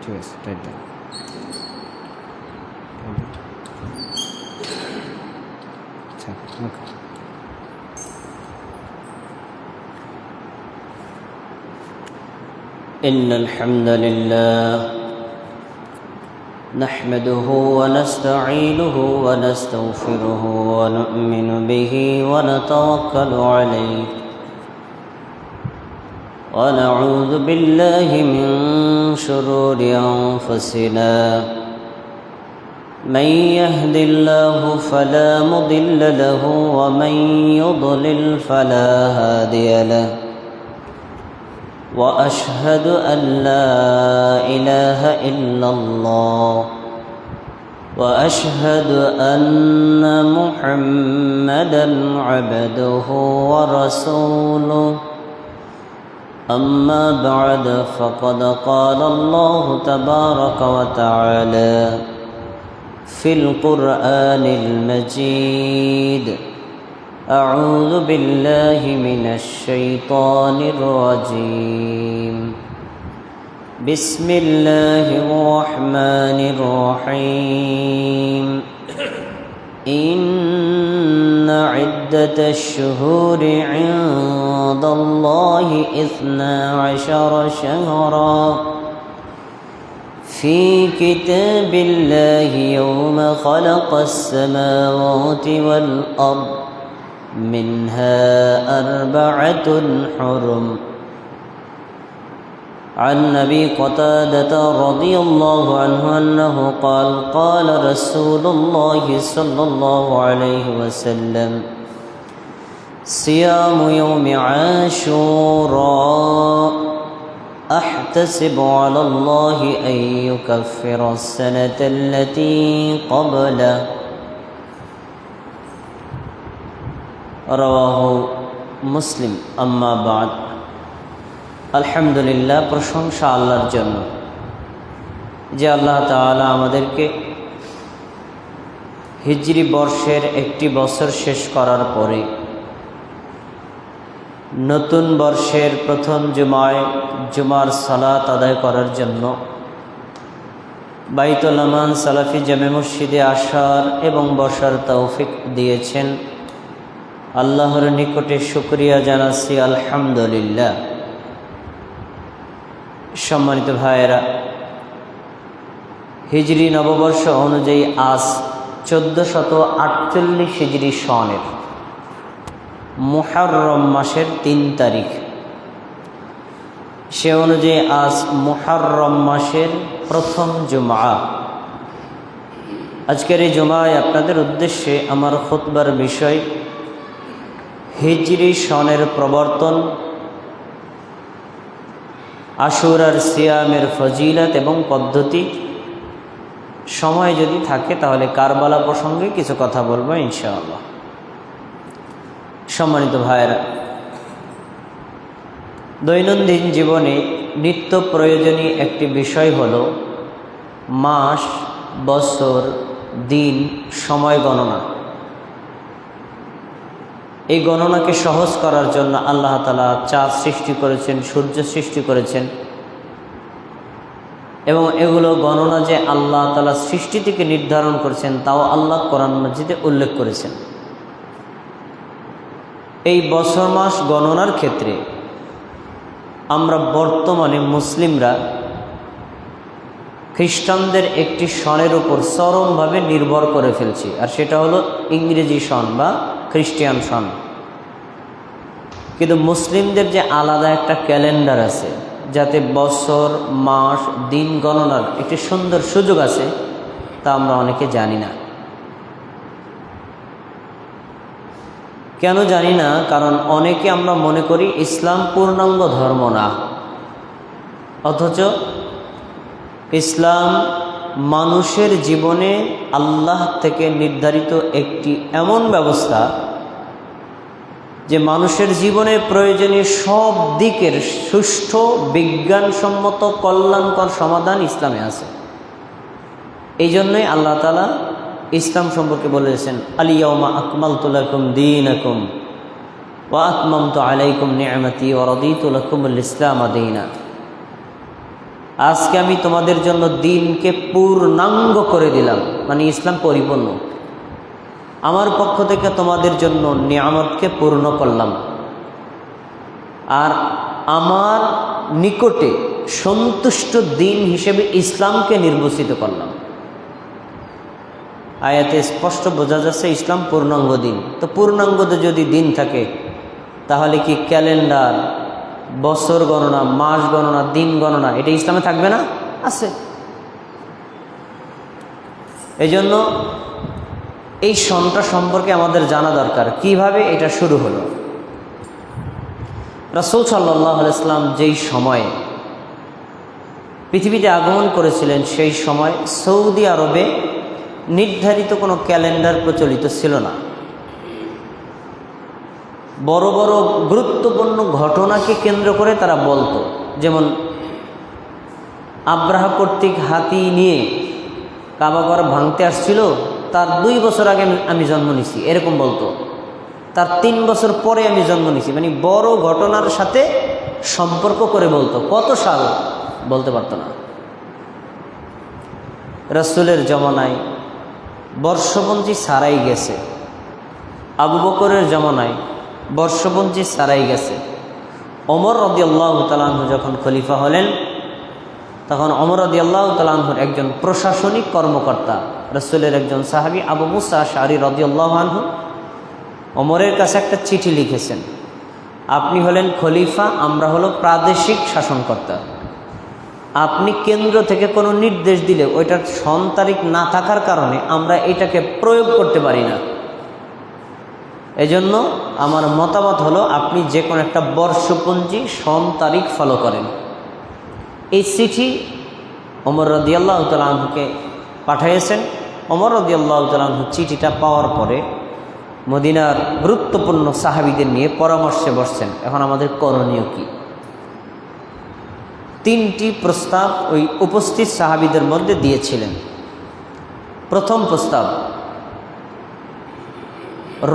ঠিক আছে, টাইট দাও। আচ্ছা, ওকে। إن الحمد لله نحمده ونستعينه ونستغفره ونؤمن به ونتوكل عليه ونعوذ بالله من شرور أنفسنا من يهد الله فلا مضل له ومن يضلل فلا هادي له وأشهد أن لا إله إلا الله وأشهد أن محمدًا عبده ورسوله أما بعد فقد قال الله تبارك وتعالى في القرآن المجيد أعوذ بالله من الشيطان الرجيم بسم الله الرحمن الرحيم إن عدة الشهور عند الله 12 شهرا في كتاب الله يوم خلق السماوات والأرض منها 4 حرم عن أبي قتادة رضي الله عنه أنه قال قال رسول الله صلى الله عليه وسلم صيام يوم عاشوراء أحتسب على الله أن يكفر السنة التي قبله রাওয়াহু মুসলিম। আম্মা বাদ, আলহামদুলিল্লাহ, প্রশংসা আল্লাহর জন্য যে আল্লাহ তাআলা আমাদেরকে হিজরি বর্ষের একটি বছর শেষ করার পরে নতুন বর্ষের প্রথম জুমার সালাত আদায় করার জন্য বাইতুল আমান সালাফি জামে মসজিদে আসার এবং বসার তৌফিক দিয়েছেন। আল্লাহর নিকটে শুকরিয়া জানাচ্ছি, আলহামদুলিল্লাহ। সম্মানিত ভাইয়েরা, হিজরি নববর্ষ অনুযায়ী আজ 1448 হিজরি সনের মুহররম মাসের 3 তারিখ। সে অনুযায়ী আজ মুহররম মাসের প্রথম জুমআ। আজকের এই জুমায় আপনাদের উদ্দেশ্যে আমার খুতবার বিষয় হিজরি সনের প্রবর্তন, আশুরার সিয়ামের ফজিলত এবং পদ্ধতি। সময় যদি থাকে তাহলে কারবালা প্রসঙ্গে কিছু কথা বলবো ইনশাআল্লাহ। সম্মানিত ভাইয়েরা, দৈনন্দিন জীবনে নিত্য প্রয়োজনীয় একটি বিষয় হলো মাস, বছর, দিন, সময় গণনা। এই গণনাকে সহজ করার জন্য আল্লাহ তাআলা চাঁদ সৃষ্টি করেছেন, সূর্য সৃষ্টি করেছেন, এবং এগুলো গণনা যে আল্লাহ তাআলা সৃষ্টি থেকে নির্ধারণ করেছেন তাও আল্লাহ কোরআন মাজিদে উল্লেখ করেছেন। এই বছর মাস গণনার ক্ষেত্রে আমরা বর্তমানে মুসলিমরা খ্রিস্টানদের একটি সনের উপর চরমভাবে নির্ভর করে ফেলছি, আর সেটা হলো ইংরেজি সন বা খ্রিস্টান সন। কিন্তু মুসলিমদের যে আলাদা একটা ক্যালেন্ডার আছে, যাতে বছর, মাস, দিন গণনার একটি সুন্দর সুযোগ আছে, তা আমরা অনেকে জানি না। কেন জানি না? কারণ অনেকে আমরা মনে করি ইসলাম পূর্ণাঙ্গ ধর্ম না, অথচ ইসলাম মানুষের জীবনে আল্লাহ থেকে নির্ধারিত একটি এমন ব্যবস্থা যে মানুষের জীবনে প্রয়োজনীয় সব দিকের সুষ্ঠু বিজ্ঞানসম্মত কল্যাণকর সমাধান ইসলামে আছে। এই জন্যই আল্লাহ তাআলা ইসলাম সম্পর্কে বলেছেন, আল-ইয়াওমা আকমালতু লাকুম দীনাকুম ওয়া আতমামতু আলাইকুম নি'মাতি ওয়া রাদিতু লাকুমুল ইসলাম দীনা। আজকে আমি তোমাদের জন্য দিনকে পূর্ণাঙ্গ করে দিলাম, মানে ইসলাম পরিপূর্ণ। আমার পক্ষ থেকে তোমাদের জন্য নিয়ামতকে পূর্ণ করলাম, আর আমার নিকটে সন্তুষ্ট দিন হিসেবে ইসলামকে নির্বাচিত করলাম। আয়াতে স্পষ্ট বোঝা যাচ্ছে ইসলাম পূর্ণাঙ্গ দিন। তো পূর্ণাঙ্গ যদি দিন থাকে, তাহলে কি ক্যালেন্ডার, বছর গণনা, মাস গণনা, দিন গণনা এটা ইসলামে থাকবে না? আছে। এই জন্য এই সনটা সম্পর্কে আমাদের জানা দরকার, কিভাবে এটা শুরু হলো। রাসূল সাল্লাল্লাহু আলাইহি ওয়াসাল্লাম যেই সময়ে পৃথিবীতে আগমন করেছিলেন, সেই সময় সৌদি আরবে নির্ধারিত কোনো ক্যালেন্ডার প্রচলিত ছিল না। বড় বড় গুরুত্বপূর্ণ ঘটনাকে কেন্দ্র করে তারা বলতো, যেমন আব্রাহা কর্তৃক হাতি নিয়ে কাবা ঘর ভাঙতে আসছিল, তার 2 বছর আগে আমি জন্ম নিছি, এরকম বলতো। তার 3 বছর পরে আমি জন্ম নিছি, মানে বড় ঘটনার সাথে সম্পর্ক করে বলতো। কত সাল বলতে পারতো না। রাসূলের জমানায় বর্ষপঞ্জি ছাড়াই গেছে, আবু বকরের জমানায় বর্ষপঞ্জি ছাড়াই গেছে। ওমর রাদিয়াল্লাহু তাআলা আনহু যখন খলিফা হলেন, তখন ওমর রাদিয়াল্লাহু তাআলা আনহুর একজন প্রশাসনিক কর্মকর্তা, রাসূলের একজন সাহাবী আবু মুসা আশআরী রাদিয়াল্লাহু আনহু, ওমরের কাছে একটা চিঠি লিখেছেন, আপনি হলেন খলিফা, আমরা হলো প্রাদেশিক শাসনকর্তা। আপনি কেন্দ্র থেকে কোনো নির্দেশ দিলে ওইটার সন তারিখ না থাকার কারণে আমরা এটাকে প্রয়োগ করতে পারি না। এজন্য আমার মতামত হলো আপনি যে কোনো একটা বর্ষপঞ্জি সন তারিখ ফলো করেন। এই চিঠি ওমর রাদিয়াল্লাহু তাআলা আনহুকে পাঠিয়েছেন। ওমর রাদিয়াল্লাহু তাআলা আনহু চিঠিটা পাওয়ার পরে মদিনার গুরুত্বপূর্ণ সাহাবীদের নিয়ে পরামর্শে বসছেন, এখন আমাদের করণীয় কি। 3টি প্রস্তাব ওই উপস্থিত সাহাবীদের মধ্যে দিয়েছিলেন। প্রথম প্রস্তাব,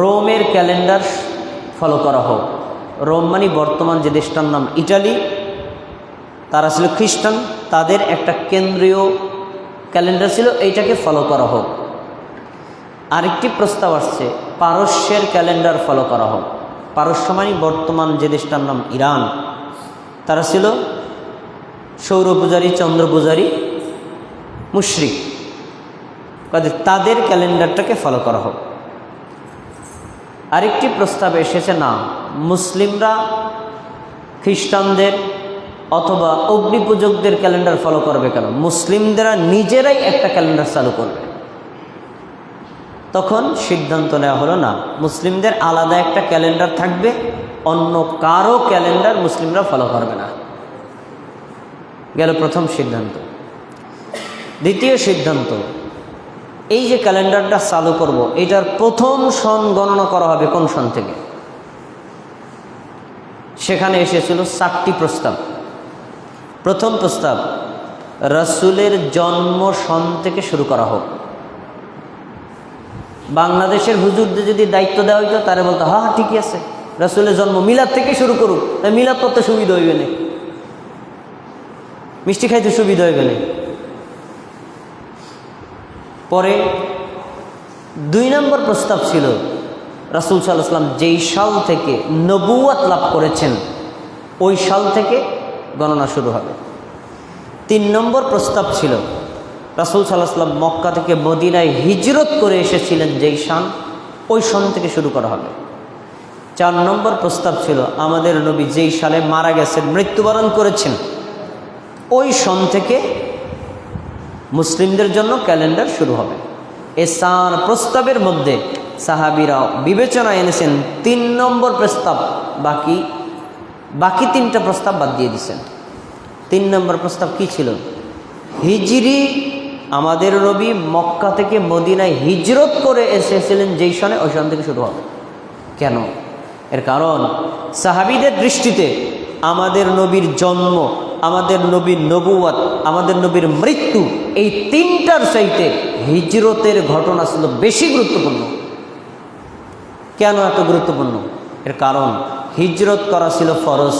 রোমের ক্যালেন্ডার ফলো করা হোক। রোম মানে বর্তমান যে দেশটার নাম ইটালি, তারা ছিল খ্রিস্টান, তাদের একটা কেন্দ্রীয় ক্যালেন্ডার ছিল, এইটাকে ফলো করা হোক। আরেকটি প্রস্তাব আসছে, পারস্যের ক্যালেন্ডার ফলো করা হোক। পারস্য মানে বর্তমান যে দেশটার নাম ইরান, তারা ছিল সৌর পূজারী, চন্দ্র পূজারী, মুশরিক, তাদের ক্যালেন্ডারটাকে ফলো করা হোক। আরেকটি প্রস্তাব এসেছে, না, মুসলিমরা খ্রিস্টানদের অথবা অগ্নিপূজকদের ক্যালেন্ডার ফলো করবে কেন, মুসলিমরা নিজেরাই একটা ক্যালেন্ডার চালু করবে। তখন সিদ্ধান্ত নেওয়া হলো, না, মুসলিমদের আলাদা একটা ক্যালেন্ডার থাকবে, অন্য কারো ক্যালেন্ডার মুসলিমরা ফলো করবে না। গেল প্রথম সিদ্ধান্ত। দ্বিতীয় সিদ্ধান্ত, এই যে ক্যালেন্ডারটা চালু করব, এটার প্রথম সন গণনা করা হবে কোন সন থেকে। সেখানে এসেছিল 4টি প্রস্তাব। প্রথম প্রস্তাব, রাসূলের জন্ম সন থেকে শুরু করা হোক। বাংলাদেশের হুজুরদের যদি দায়িত্ব দেওয়া হইতো, তারা বলতো হ্যাঁ ঠিকই আছে, রাসূলের জন্ম মিলাদ থেকে শুরু করুক, তাই মিলাদ করতে সুবিধা হইবে না, মিষ্টি খাইতে সুবিধা হইবে না। পরে 2 নম্বর প্রস্তাব ছিল, রাসূল সাল্লাল্লাহু আলাইহি ওয়াসাল্লাম যেই সাল থেকে নবুয়ত লাভ করেছেন, ওই সাল থেকে গণনা শুরু হবে। 3 নম্বর প্রস্তাব ছিল, রাসূল সাল্লাল্লাহু আলাইহি ওয়াসাল্লাম মক্কা থেকে মদিনায় হিজরত করে এসেছিলেন যেই সন, ওই সন থেকে শুরু করা হবে। 4 নম্বর প্রস্তাব ছিল, আমাদের নবী যেই সালে মারা গেছেন, মৃত্যুবরণ করেছেন, ওই সন থেকে মুসলিমদের জন্য ক্যালেন্ডার শুরু হবে। এই 4 প্রস্তাবের মধ্যে সাহাবীরা বিবেচনা এনেছেন 3 নম্বর প্রস্তাব, বাকি 3টা প্রস্তাব বাদ দিয়ে দিয়েছেন। 3 নম্বর প্রস্তাব কি ছিল? হিজরি, আমাদের নবী মক্কা থেকে মদিনায় হিজরত করে এসেছিলেন যেই সনে, ওই সন থেকে শুরু হবে। কেন? এর কারণ সাহাবীদের দৃষ্টিতে আমাদের নবীর জন্ম, আমাদের নবীর নবুয়ত, আমাদের নবীর মৃত্যু, এই 3টার চাইতে হিজরতের ঘটনা ছিল বেশি গুরুত্বপূর্ণ। কেন এত গুরুত্বপূর্ণ? এর কারণ হিজরত করা ছিল ফরজ,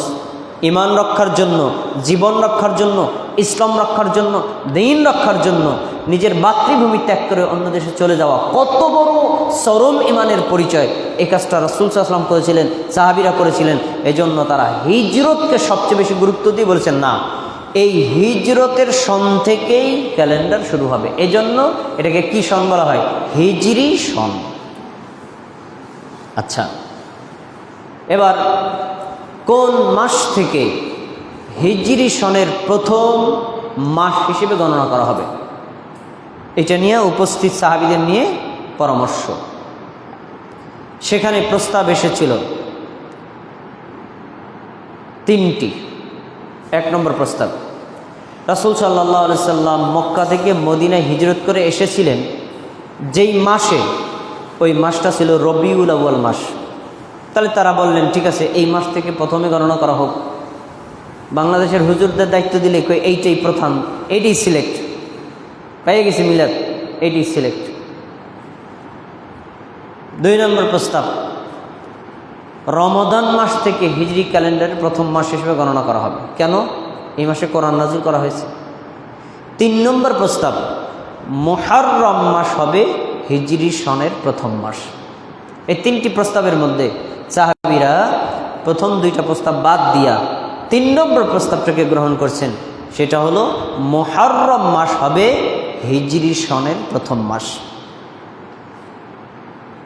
ঈমান রক্ষার জন্য, জীবন রক্ষার জন্য, ইসলাম রক্ষার জন্য, দ্বীন রক্ষার জন্য নিজের মাতৃভূমি ত্যাগ করে অন্য দেশে চলে যাওয়া কত বড় চরম ইমানের পরিচয়। এই কাজটা রাসূল সাল্লাল্লাহু আলাইহি ওয়াসাল্লাম করেছিলেন, সাহাবীরা করেছিলেন। এজন্য তারা হিজরতকে সবচেয়ে বেশি গুরুত্ব দিয়ে বলেছেন, না, এই হিজরতের সন থেকেই ক্যালেন্ডার শুরু হবে। এজন্য এটাকে কি সন বলা হয়? হিজরি সন। আচ্ছা, এবার কোন মাস থেকে হিজরি সনের প্রথম মাস হিসেবে গণনা করা হবে, এটা নিয়ে উপস্থিত সাহাবীদের নিয়ে পরামর্শ। সেখানে প্রস্তাব এসেছিল তিনটি। এক নম্বর প্রস্তাব, রাসূল সাল্লাল্লাহু আলাইহি সাল্লাম মক্কা থেকে মদিনায় হিজরত করে এসেছিলেন যেই মাসে, ওই মাসটা ছিল রবিউল আউয়াল মাস। তাহলে তারা বললেন, ঠিক আছে, এই মাস থেকে প্রথমে গণনা করা হোক। বাংলাদেশের হুজুরদের দায়িত্ব দিলে এইটাই প্রধান, এইটাই সিলেক্ট, পেয়ে গেছি মিলাদ, এইটাই সিলেক্ট। দুই নম্বর প্রস্তাব, রমাদান মাস থেকে হিজরি ক্যালেন্ডারের প্রথম মাস হিসেবে গণনা করা হবে। কেন? এই মাসে কোরআন নাযিল করা হয়েছে। তিন নম্বর প্রস্তাব, মুহররম মাস হবে হিজরি সনের প্রথম মাস। এই তিনটি প্রস্তাবের মধ্যে সাহাবীরা প্রথম দুইটা প্রস্তাব বাদ দিয়া 3 নম্বর প্রস্তাবটাকে গ্রহণ করছেন, সেটা হলো মুহররম মাস হবে হিজরি সনের প্রথম মাস।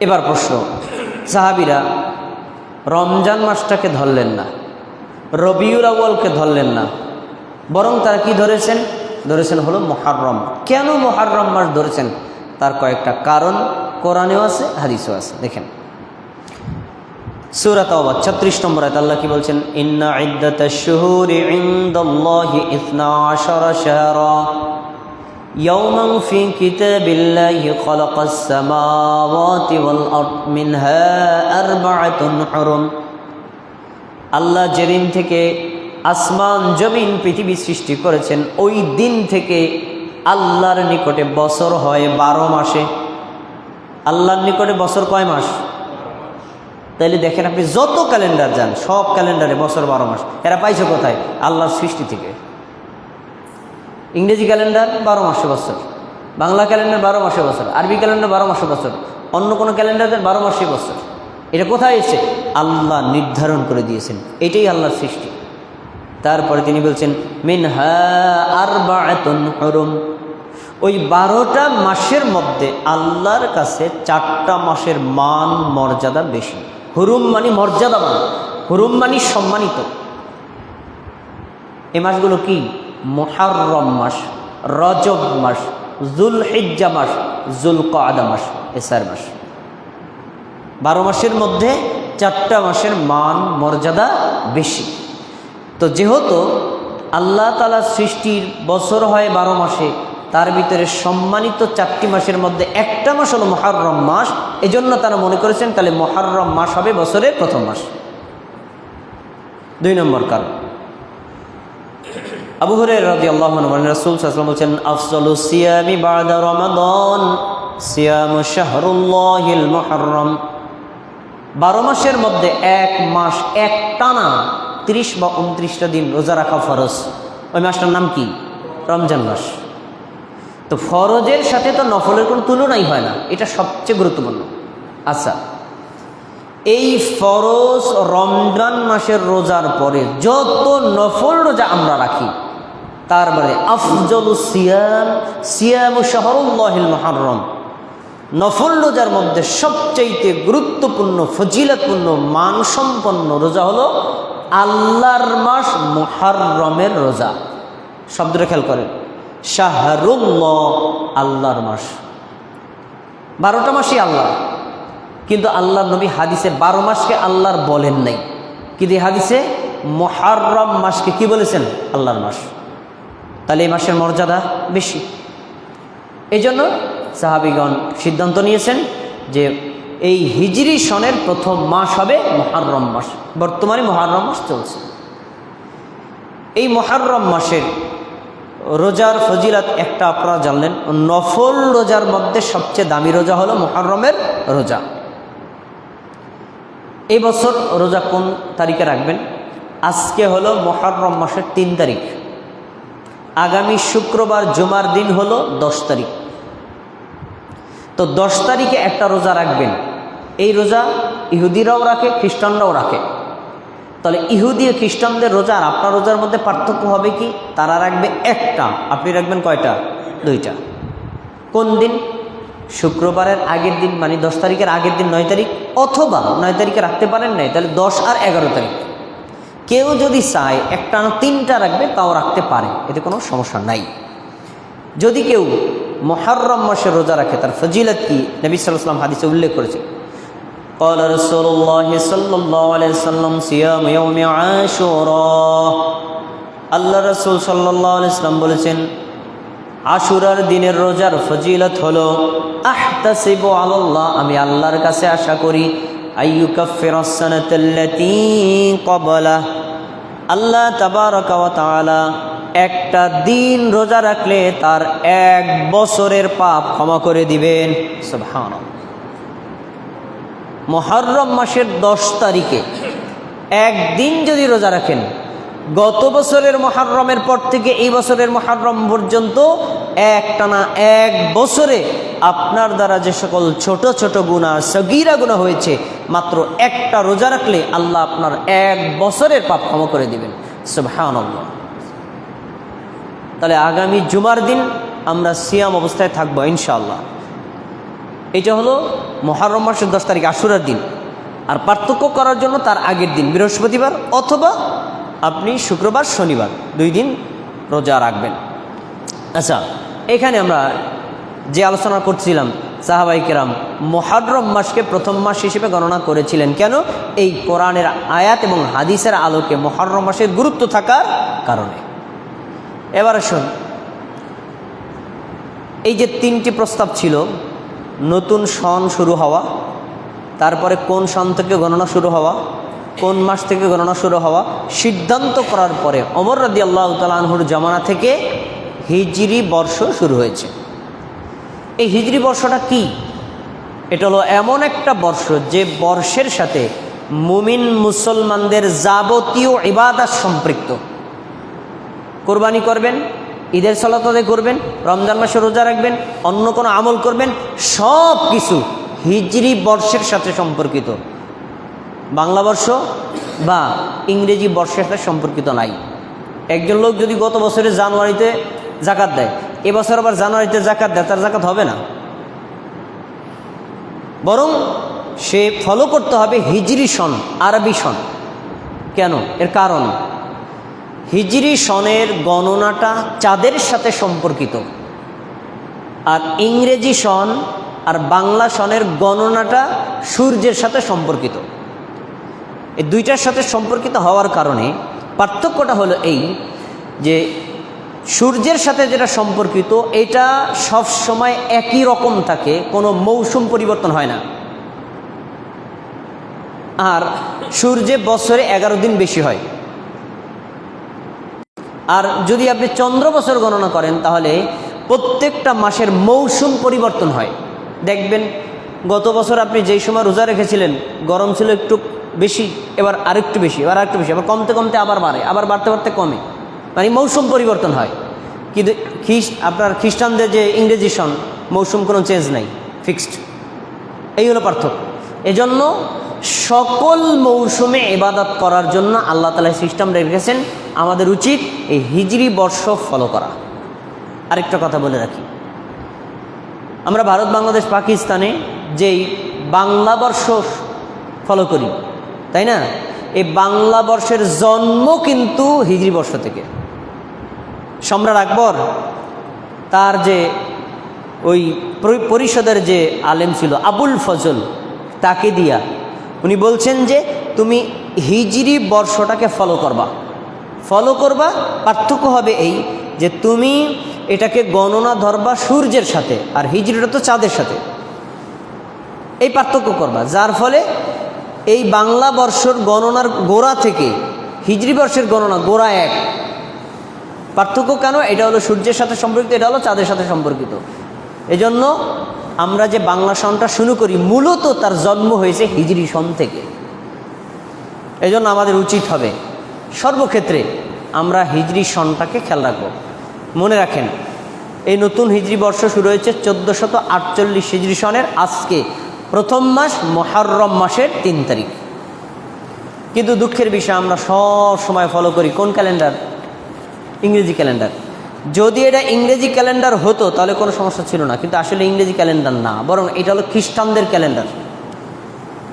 এবার প্রশ্ন, সাহাবীরা রমজান মাসটাকে ধরলেন না, রবিউল আউয়ালকে ধরলেন না, বরং তারা কি ধরেছেন? ধরেছেন হলো মুহররম। কেন মুহররম মাস ধরেছেন? তার কয়েকটা কারণ কোরআনেও আছে, হাদিসেও আছে। দেখেন, সূরা তাওবা 36 নম্বর আয়াত আল্লাহ কি বলছেন? ইন্না ইদ্দাতাশ শুহুরি ইনদাল্লাহি 12 শাহরা ইয়াওমান ফি কিতাবিল্লাহি খালাকাস সামাওয়াতি ওয়াল আরদ মিনহা আরবাআতুন হুরুম। আল্লাহ যেদিন থেকে আসমান জমিন পৃথিবী সৃষ্টি করেছেন, ওই দিন থেকে আল্লাহর নিকটে বছর হয় 12 মাসে। আল্লাহর নিকটে বছর কয় মাস? তাইলে দেখেন, আপনি যত ক্যালেন্ডার যান, সব ক্যালেন্ডারে বছর 12 মাস। এরা পাইছে কোথায়? আল্লাহর সৃষ্টি থেকে। ইংরেজি ক্যালেন্ডার 12 মাসে বছর, বাংলা ক্যালেন্ডার 12 মাসে বছর, আরবি ক্যালেন্ডার 12 মাসে বছর, অন্য কোনো ক্যালেন্ডারের 12 মাসে বছর। এটা কোথায় এসে? আল্লাহ নির্ধারণ করে দিয়েছেন, এটাই আল্লাহর সৃষ্টি। তারপরে তিনি বলছেন মিনহা আরবাআতুন হুরুম। ওই 12টা মাসের মধ্যে আল্লাহর কাছে 4টা মাসের মান মর্যাদা বেশি। হুরুম মানে মর্যাদাবান, হুরুম মানে সম্মানিত। এই মাসগুলো কি? মুহররম মাস, রজব মাস, যুলহিজ্জা মাস, যুলকআদা মাস, এই 4 মাস। 12 মাসের মধ্যে 4টা মাসের মান মর্যাদা বেশি। তো যেহেতু আল্লাহ তাআলা সৃষ্টির বছর হয় 12 মাসে, তার ভিতরে সম্মানিত 4টি মাসের মধ্যে একটা মাস হলো মুহররম মাস। এজন্য তারা মনে করেছেন তাহলে মুহররম মাস হবে বছরের প্রথম মাস। 2 নম্বর কারণ, আবু হুরায়রা রাদিয়াল্লাহু আনহু রাসূল সাল্লাল্লাহু আলাইহি ওয়াসাল্লাম বলেন, আফসালুস সিয়ামি বা'দা রমাদান সিয়ামু শাহরুল্লাহিল মুহররম। 12 মাসের মধ্যে এক মাস একটানা 30 বা 29টা দিন রোজা রাখা ফরজ। ওই মাসটার নাম কি? রমজান মাস। তো ফরজের সাথে তো নফলের কোনো তুলনাই হয় না, এটা সবচেয়ে গুরুত্বপূর্ণ। আচ্ছা, এই ফরজ রমজান মাসের রোজার পরে যত নফল রোজা আমরা রাখি, তার মানে আফজলুস সিয়াম সিয়ামু শাহরুল্লাহিল মুহররম। নফল রোজার মধ্যে সবচাইতে গুরুত্বপূর্ণ, ফজিলতপূর্ণ, মানসম্পন্ন রোজা হলো আল্লাহর মাস মুহররমের রোজা। শব্দটা খেয়াল করেন, শাহরুল্লাহ, আল্লাহর মাস। 12টা মাসই আল্লাহ, কিন্তু আল্লাহর নবী হাদিসে 12 মাসকে আল্লাহর বলেন নাই, কিন্তু এই হাদিসে মুহররম মাসকে কি বলেছেন? আল্লাহর মাস। তাহলে এই মাসের মর্যাদা বেশি। এই জন্য সাহাবীগণ সিদ্ধান্ত নিয়েছেন যে এই হিজরি সনের প্রথম মাস হবে মুহররম মাস। বর্তমানে মুহররম মাস চলছে। এই মুহররম মাসের রোজার ফজিলত একটা আপনারা জানলেন, নফল রোজার মধ্যে সবচেয়ে দামি রোজা হলো মুহররমের রোজা। এই বছর রোজা কোন তারিখে রাখবেন? আজকে হলো মুহররম মাসের 3 তারিখ। আগামী শুক্রবার জুমার দিন হলো 10 তারিখ। তো 10 তারিখে একটা রোজা রাখবেন। এই রোজা ইহুদিরাও রাখে, খ্রিস্টানরাও রাখে। তাহলে ইহুদি ও খ্রিস্টানদের রোজা আর আপনার রোজার মধ্যে পার্থক্য হবে কি? তারা রাখবে একটা, আপনি রাখবেন কয়টা? 2টা। কোন দিন? শুক্রবারের আগের দিন, মানে 10 তারিখের আগের দিন 9 তারিখ, অথবা 9 তারিখে রাখতে পারেন নাই, তাহলে 10 আর 11 তারিখ। কেউ যদি চায় একটা না 3টা রাখবে, তাও রাখতে পারে, এতে কোনো সমস্যা নাই। যদি কেউ মুহররম মাসের রোজা রাখে, তার ফজিলত কি নবী সাল্লাল্লাহু আলাইহি ওয়াসাল্লাম হাদিসে উল্লেখ করেছে। قال رسول الله صلى الله عليه وسلم صيام يوم عاشوراء। আল্লাহ রাসূল সাল্লাল্লাহু আলাইহি ওয়াসাল্লাম বলেছেন, আশুরার দিনের রোজার ফজিলত হলো আহতাসিবু আলাল্লাহ, আমি আল্লাহর কাছে আশা করি, আইয়ুকাফিরাস সানাতাল্লাতী ক্বাবলা, আল্লাহ তাবারাকা ওয়া তাআলা একটা দিন রোজা রাখলে তার 1 বছরের পাপ ক্ষমা করে দিবেন। সুবহানাল্লাহ। মুহররম মাসের 10 তারিখে একদিন যদি রোজা রাখেন, গত বছরের মুহররমের পর থেকে এই বছরের মুহররম পর্যন্ত একটানা 1 বছরে আপনার দ্বারা যে সকল ছোট ছোট গুনাহ, সগীরা গুনাহ হয়েছে, মাত্র একটা রোজা রাখলে আল্লাহ আপনার 1 বছরের পাপ ক্ষমা করে দিবেন। সুবহানাল্লাহ। তাহলে আগামী জুমার দিন আমরা সিয়াম অবস্থায় থাকবো ইনশাআল্লাহ। এটা হলো মুহররম মাসের 10 তারিখ আশুরার দিন। আর পার্থক্য করার জন্য তার আগের দিন বৃহস্পতিবার অথবা আপনি শুক্রবার শনিবার 2 দিন রোজা রাখবেন। আচ্ছা, এখানে আমরা যে আলোচনা করছিলাম, সাহাবায়ে কেরাম মুহররম মাসকে প্রথম মাস হিসেবে গণনা করেছিলেন। কেন? এই কোরআনের আয়াত এবং হাদিসের আলোকে মুহররম মাসের গুরুত্ব থাকার কারণে। এবার আসুন, এই যে 3টি প্রস্তাব ছিল, নতুন সন শুরু হওয়া, তারপরে কোন সন থেকে গণনা শুরু হওয়া, কোন মাস থেকে গণনা শুরু হওয়া, সিদ্ধান্ত করার পরে ওমর রাদিয়াল্লাহু তাআলা আনহুর জামানা থেকে হিজরি বর্ষ শুরু হয়েছে। এই হিজরি বর্ষটা কি? এটা হলো এমন একটা বর্ষ যে বর্ষের সাথে মুমিন মুসলমানদের যাবতীয় ইবাদত সম্পৃক্ত। কোরবানি করবেন, ঈদের সালাত আদায় করবেন, রমজান মাসে রোজা রাখবেন, অন্য কোনো আমল করবেন, সব কিছু হিজরি বর্ষের সাথে সম্পর্কিত। বাংলা বর্ষ বা ইংরেজি বর্ষের সাথে সম্পর্কিত নাই। একজন লোক যদি গত বছরের জানুয়ারিতে জাকাত দেয়, এবছর আবার জানুয়ারিতে জাকাত দেয়, তার জাকাত হবে না। বরং সে ফলো করতে হবে হিজরি সন, আরবি সন। কেন? এর কারণ হিজরি সনের গণনাটা চাঁদের সাথে সম্পর্কিত, আর ইংরেজি সন আর বাংলা সনের গণনাটা সূর্যের সাথে সম্পর্কিত। এই 2টার সাথে সম্পর্কিত হওয়ার কারণে পার্থক্যটা হলো এই যে সূর্যের সাথে যেটা সম্পর্কিত এটা সব সময় একই রকম থাকে, কোনো মৌসুম পরিবর্তন হয় না। আর সূর্যে বছরে 11 দিন বেশি হয়। আর যদি আপনি চন্দ্র বছর গণনা করেন, তাহলে প্রত্যেকটা মাসের মৌসুম পরিবর্তন হয়। দেখবেন গত বছর আপনি যেই সময় রোজা রেখেছিলেন, গরম ছিল একটু বেশি, এবার আরেকটু বেশি, এবার আরেকটু বেশি, আবার কমতে কমতে আবার বাড়ে, আবার বাড়তে বাড়তে কমে, মানে মৌসুম পরিবর্তন হয়। কিন্তু আপনার খ্রিস্টানদের যে ইংরেজি সন, মৌসুম কোনো চেঞ্জ নাই, ফিক্সড। এই হলো পার্থক্য। এজন্য সকল মৌসুমে ইবাদত করার জন্য আল্লাহ তাআলা সিস্টেম রেখেছেন। আমাদের উচিত এই হিজরি বর্ষ ফলো করা। আরেকটা কথা বলে রাখি, আমরা ভারত, বাংলাদেশ, পাকিস্তানে যেই বাংলা বর্ষ ফলো করি, তাই না? এই বাংলা বর্ষের জন্ম কিন্তু হিজরি বর্ষ থেকে। সম্রাট আকবর তার যে ওই পরিষদের যে আলেম ছিল আবুল ফজল, তাকে দিয়া উনি বলছেন যে তুমি হিজরি বর্ষটাকে ফলো করবা। পার্থক্য হবে এই যে তুমি এটাকে গণনা ধরবা সূর্যের সাথে, আর হিজরিটা তো চাঁদের সাথে। এই পার্থক্য করবা, যার ফলে এই বাংলা বর্ষর গণনার গোড়া থেকে হিজরি বর্ষের গণনা গোড়া এক। পার্থক্য কেন? এটা হলো সূর্যের সাথে সম্পর্কিত, এটা হলো চাঁদের সাথে সম্পর্কিত। এজন্য আমরা যে বাংলা সনটা শুরু করি, মূলত তার জন্ম হয়েছে হিজরি সন থেকে। এজন্য আমাদের উচিত হবে সর্বক্ষেত্রে আমরা হিজরি সনটাকে খেয়াল রাখবো। মনে রাখেন, এই নতুন হিজরি বর্ষ শুরু হয়েছে 1448 হিজরি সনের আজকে প্রথম মাস মুহররম মাসের 3 তারিখ। কিন্তু দুঃখের বিষয় আমরা সব সময় ফলো করি কোন ক্যালেন্ডার? ইংরেজি ক্যালেন্ডার। যদি এটা ইংরেজি ক্যালেন্ডার হতো তাহলে কোনো সমস্যা ছিল না, কিন্তু আসলে ইংরেজি ক্যালেন্ডার না, বরং এটা হলো খ্রিস্টানদের ক্যালেন্ডার।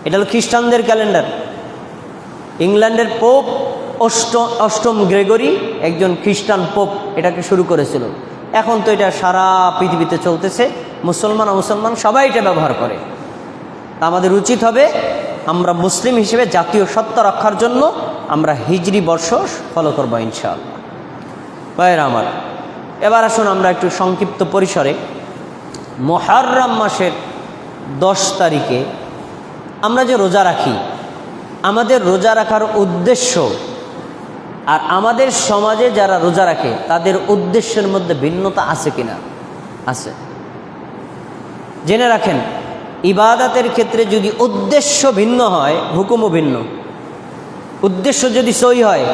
এটা হলো খ্রিস্টানদের ক্যালেন্ডার। ইংল্যান্ডের পোপ অষ্টম গ্রেগরি, একজন খ্রিস্টান পোপ, এটাকে শুরু করেছিল। এখন তো এটা সারা পৃথিবীতে চলতেছে, মুসলমান সবাই এটা ব্যবহার করে। আমাদের উচিত হবে আমরা মুসলিম হিসেবে জাতীয় সত্তা রক্ষার জন্য আমরা হিজরি বর্ষ ফলো করবো ইনশাআল্লাহ। ভাইয়েরা আমার, এবার আসুন আমরা একটু সংক্ষিপ্ত পরিসরে মুহররম মাসের 10 তারিখে আমরা যে রোজা রাখি, আমাদের রোজা রাখার উদ্দেশ্য আর আমাদের সমাজে যারা রোজা রাখে তাদের উদ্দেশ্যের মধ্যে ভিন্নতা আছে কিনা? আছে। জেনে রাখেন, ইবাদতের ক্ষেত্রে যদি উদ্দেশ্য ভিন্ন হয়, হুকুমও ভিন্ন। উদ্দেশ্য যদি সহি হয়,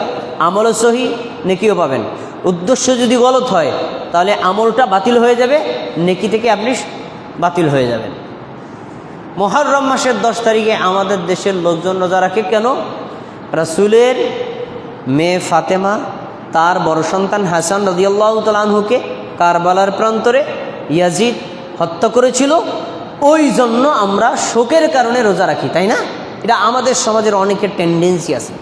আমলও সহি, নেকিও পাবেন। উদ্দেশ্য যদি গলত হয় তাহলে আমলটা বাতিল হয়ে যাবে, নেকি থেকে আপনি বাতিল হয়ে যাবেন। মুহররম মাসের 10 তারিখে আমাদের দেশের লোকজন রোজা রাখে কেন? রাসূলের মেয়ে ফাতেমা তার বড় সন্তান হাসান রাদিয়াল্লাহু তাআলা আনহুকে কারবালার প্রান্তরে ইয়াজিদ হত্যা করেছিল, ওই জন্য আমরা শোকের কারণে রোজা রাখি, তাই না? এটা আমাদের সমাজের অনেকের টেন্ডেন্সি আছে।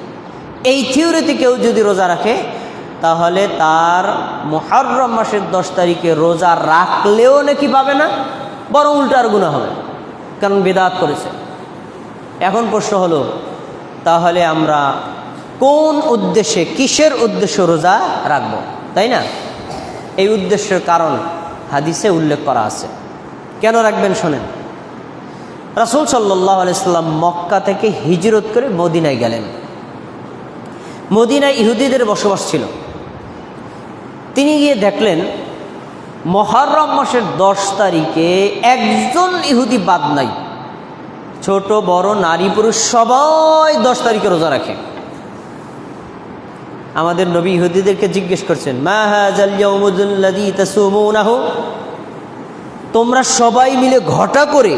এই থিওরিতে কেউ যদি রোজা রাখে তাহলে তার মুহররম মাসের 10 তারিখে রোজা রাখলেও নাকি পাবে না, বরং উল্টার গুনাহ হবে, কারণ বিদআত করেছে। এখন প্রশ্ন হলো, তাহলে আমরা কোন উদ্দেশ্যে, কিসের উদ্দেশ্য রোজা রাখব, তাই না? এই উদ্দেশ্যের কারণ হাদিসে উল্লেখ করা আছে। কেন রাখবেন শোনেন। রাসূল সাল্লাল্লাহু আলাইহি সাল্লাম মক্কা থেকে হিজরত করে মদিনায় গেলেন। মদিনায় ইহুদিদের বসবাস ছিল। তিনি গিয়ে দেখলেন মুহররম মাসের 10 তারিখে একজন ইহুদি বাদ নাই, ছোট বড় নারী পুরুষ সবাই 10 তারিখে রোজা রাখে। আমাদের নবী ইহুদিদেরকে জিজ্ঞেস করছেন, মা হাযাল ইয়াউমুল্লাযী তাসুমুনাহু, তোমরা সবাই মিলে ঘটা করে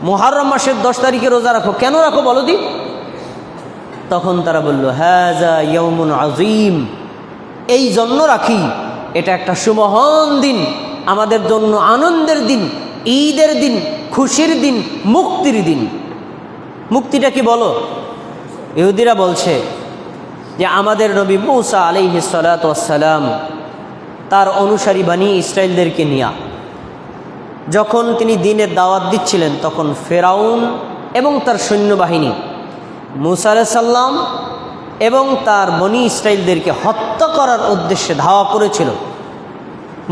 মুহররম মাসের 10 তারিখে রোজা রাখো, কেন রাখো বলো দি? তখন তারা বলল, হাযা ইয়াউমুন আযীম, এই জন্য রাখি, এটা একটা সুমহান দিন, আমাদের জন্য আনন্দের দিন, ঈদের দিন, খুশির দিন, মুক্তির দিন। মুক্তিটা কি বলো? ইহুদিরা বলছে যে আমাদের নবী মূসা আলাইহিস সালাতু ওয়াস সালাম তার অনুসারী বনি ইসরাইলদেরকে নিয়ে যখন তিনি দ্বীনের দাওয়াত দিচ্ছিলেন, তখন ফেরাউন এবং তার সৈন্যবাহিনী মূসা আলাইহিস সালাম এবং তার বনি ইসরাইলদেরকে হত্যা করার উদ্দেশ্যে ধাওয়া করেছিল।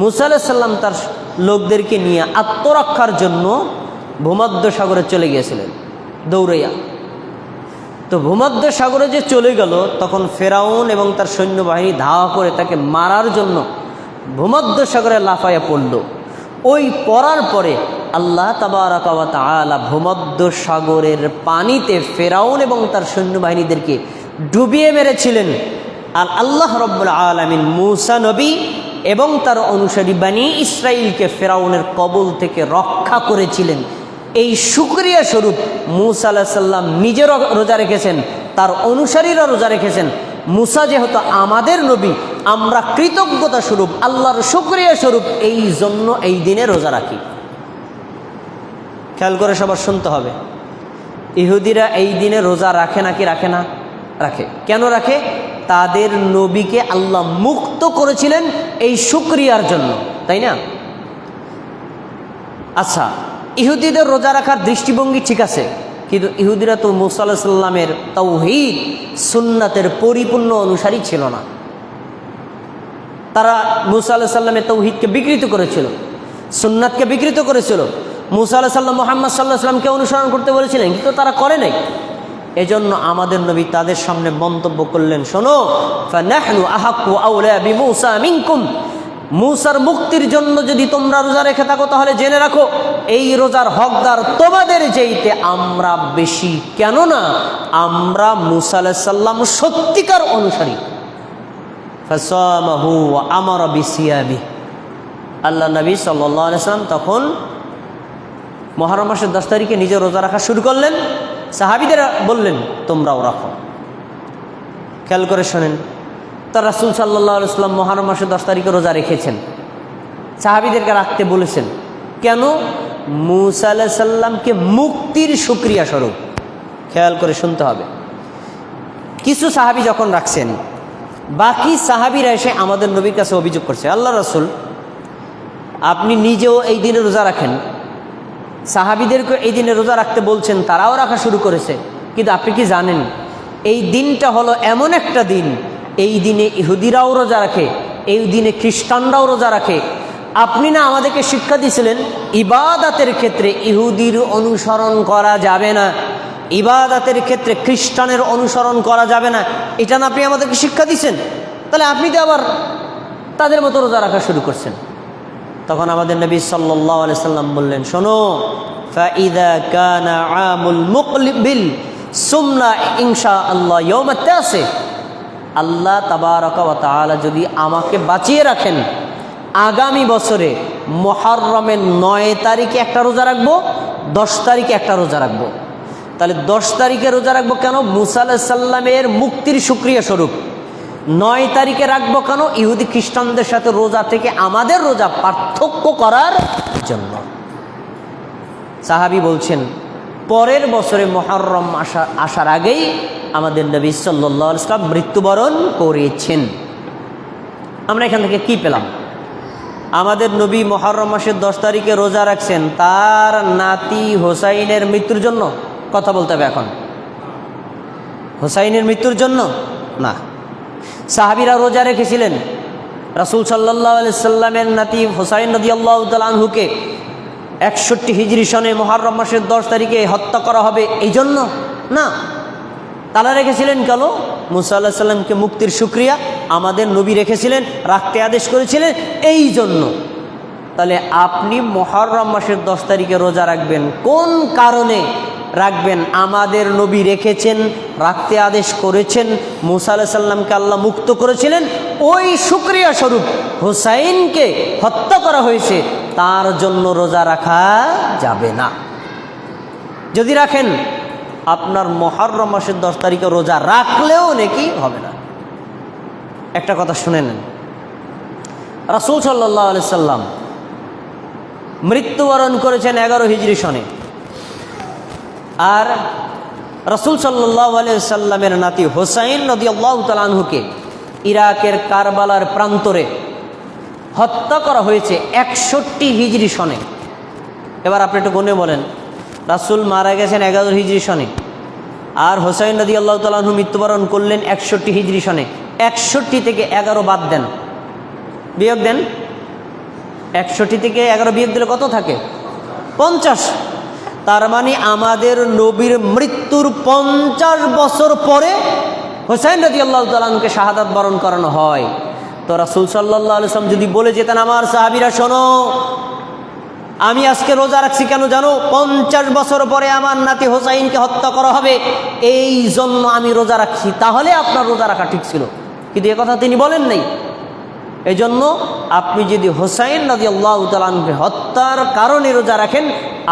মূসা আলাইহিস সালাম তার লোকদেরকে নিয়ে আত্মরক্ষার জন্য ভূমধ্য সাগরে চলে গিয়েছিলেন দৌড়াইয়া। তো ভূমধ্য সাগরে যে চলে গেল, তখন ফেরাউন এবং তার সৈন্যবাহিনী ধাওয়া করে তাকে মারার জন্য ভূমধ্য সাগরে লাফাইয়া পড়ল। ওই পড়ার পরে আল্লাহ তাবারাকা ওয়া তাআলা ভূমধ্য সাগরের পানিতে ফেরাউন এবং তার সৈন্যবাহিনীদেরকে ডুবিয়ে মেরেছিলেন। আর আল্লাহ রাব্বুল আলামিন মূসা নবী এবং তার অনুসারী বনি ইসরাইলকে ফেরাউনের কবল থেকে রক্ষা করেছিলেন। এই শুকরিয়া স্বরূপ মূসা আলাইহিস সালাম নিজেরও রোজা রেখেছেন, তার অনুসারীরা রোজা রেখেছেন। মূসা যেহেতু আমাদের নবী, আমরা কৃতজ্ঞতা স্বরূপ, আল্লাহর শুকরিয়া স্বরূপ এই জন্য এই দিনে রোজা রাখি। খেয়াল করে সবার শুনতে হবে, ইহুদিরা এই দিনে রোজা রাখে নাকি রাখে না? রাখে। কেন রাখে? তাদের নবীকে আল্লাহ মুক্ত করেছিলেন এই শুকরিয়ার জন্য, তাই না? আচ্ছা, ইহুদিদের রোজা রাখার দৃষ্টিভঙ্গি ঠিক আছে, কিন্তু ইহুদিরা তো মূসা আলাইহিস সালামের তাওহীদ সুন্নাতের পরিপূর্ণ অনুসারী ছিল না। তারা মূসা আলাইহিস সালামের তাওহীদকে বিকৃত করেছিল, সুন্নাতকে বিকৃত করেছিল। মূসা আলাইহিস সালাম মুহাম্মদ সাল্লাল্লাহু আলাইহি ওয়াসাল্লামকে অনুসরণ করতে বলেছিলেন, কিন্তু তারা করে নাই। এজন্য আমাদের নবী তাদের সামনে মন্তব্য করলেন, শোনো, ফানাহনু আহাক্কু আওলা বিমূসা মিনকুম, মূসার মুক্তির জন্য যদি তোমরা রোজা রেখে থাকো তাহলে জেনে রাখো এই রোজার হকদার তোমাদের চাইতে আমরা বেশি। কেননা আমরা মূসা আলাইহিস সালাম সত্যিকার অনুসারী। ফাসামাহু ওয়া আমারা বিসিয়ামিহি। আল্লাহ নবী সাল্লাল্লাহু আলাইহি ওয়াসাল্লাম তখন মুহররম মাসের 10 তারিখে নিজে রোজা রাখা শুরু করলেন, সাহাবীদের বললেন তোমরাও রাখো। খেয়াল করে শোনেন, তার রাসূল সাল্লাল্লাহু আলাইহি ওয়াসাল্লাম মুহররম মাসের 10 তারিখে রোজা রেখেছেন, সাহাবীদেরকে রাখতে বলেছেন। কেন? মূসা আলাইহিস সালামকে মুক্তির শুকরিয়া স্বরূপ। খেয়াল করে শুনতে হবে। কিছু সাহাবী যখন রাখছেন, বাকি সাহাবীরা এসে আমাদের নবীর কাছে অভিযোগ করছে, আল্লাহ রাসূল আপনি নিজেও এই দিনে রোজা রাখেন, সাহাবীদেরকে এই দিনে রোজা রাখতে বলছেন, তারাও রাখা শুরু করেছে, কিন্তু আপনি কি জানেন এই দিনটা হলো এমন একটা দিন, এই দিনে ইহুদিরাও রোজা রাখে, এই দিনে খ্রিস্টানরাও রোজা রাখে। আপনি না আমাদেরকে শিক্ষা দিয়েছিলেন ইবাদতের ক্ষেত্রে ইহুদির অনুসরণ করা যাবে না, ইবাদতের ক্ষেত্রে খ্রিস্টানের অনুসরণ করা যাবে না, এটা না আপনি আমাদেরকে শিক্ষা দিয়েছেন? তাহলে আপনি তো আবার তাদের মতো রোজা রাখা শুরু করছেন। তখন আমাদের নবী সাল্লাল্লাহু আলাইহি সাল্লাম বললেন, শোনো, ফাইদা কানা আমুল মুকবিল সুমনা ইনশাআল্লাহ ইয়াউমাত তাসি। আল্লাহ তাবারাকা ওয়া তাআলা যদি আমাকে বাঁচিয়ে রাখেন, আগামী বছরে মুহররমের 9 তারিখে একটা রোজা রাখবো, 10 তারিখে একটা রোজা রাখবো। তাহলে 10 তারিখে রোজা রাখবো কেন? মূসা আলাইহিস সালামের মুক্তির শুকরিয়া স্বরূপ। 9 তারিখে রাখবো কেন? ইহুদি খ্রিস্টানদের সাথে রোজা থেকে আমাদের রোজা পার্থক্য করার জন্য। সাহাবী বলছেন, পরের বছরে মুহররম আসার আগেই আমাদের নবী সাল্লাল্লাহু আলাইহি ওয়াসাল্লাম মৃত্যুবরণ করেছেন। আমরা এখান থেকে কি পেলাম? আমাদের নবী মুহররম মাসের 10 তারিখে রোজা রাখছেন তার নাতি হোসাইনের মৃত্যুর জন্য। কথা বলতে হবে এখন, হোসাইনের মৃত্যুর জন্য না। সাহাবীরা রোজা রেখেছিলেন রাসূল সাল্লাল্লাহু আলাইহি সাল্লামের নাতি হোসাইন রাদিয়াল্লাহু তাআলা আনহুকে 61 হিজরি সনে মুহররম মাসের 10 তারিখে হত্যা করা হবে এই জন্য না। তারা রেখেছিলেন কেন? মূসা আলাইহিস সালামকে মুক্তির শুকরিয়া আমাদের নবী রেখেছিলেন, রাখতে আদেশ করেছিলেন এই জন্য। তাহলে আপনি মুহররম মাসের 10 তারিখে রোজা রাখবেন কোন কারণে রাখবেন? আমাদের নবী রেখেছেন, রাখতে আদেশ করেছেন, মূসা আলাইহিস সালামকে আল্লাহ মুক্ত করেছিলেন, ওই শুকরিয়া স্বরূপ হোসাইনকে হত্যা করা হয়েছে, তার জন্য রোজা রাখা যাবে না। যদি রাখেন আপনার মুহররম মাসের 10 তারিখে রোজা রাখলেও নেকি হবে না। একটা কথা শুনে নেন, রাসূল সাল্লাল্লাহু আলাইহি সাল্লাম মৃত্যুবরণ করেছেন 11 হিজরি সনে, আর রাসূল সাল্লাল্লাহু আলাইহি সাল্লামের নাতি হোসাইন রাদিয়াল্লাহু তাআলা আনহুকে ইরাকের কারবালার প্রান্তরে হত্যা করা হয়েছে 61 হিজরি সনে। এবার আপনি একটু গুনে বলেন, রাসূল মারা গেছেন 11 হিজরি সনে, আর হোসাইন রাদিয়াল্লাহু তাআলা আনহু মৃত্যুবরণ করলেন 61 হিজরি সনে। 61 থেকে 11 বাদ দেন, বিয়োগ দেন। 61 থেকে 11 বিয়োগ দিলে কত থাকে? 50। তার মানে আমাদের নবীর মৃত্যুর 50 বছর পরে হোসাইন রাদিয়াল্লাহু তাআলা আনহুকে শাহাদাত বরণ করানো হয়। তো রাসূল সাল্লাল্লাহু আলাইহি ওয়াসাল্লাম যদি বলে যেতেন, আমার সাহাবীরা শোনো, আমি আজকে রোজা রাখছি কেন জানো? 50 বছর পরে আমার নাতি হোসাইনকে হত্যা করা হবে, এই জন্য আমি রোজা রাখছি, তাহলে আপনার রোজা রাখা ঠিক ছিল। কিন্তু এ কথা তিনি বলেন নাই। এই জন্য আপনি যদি হোসাইন রাদিয়াল্লাহু তাআলা আনহুকে হত্যার কারণে রোজা রাখেন,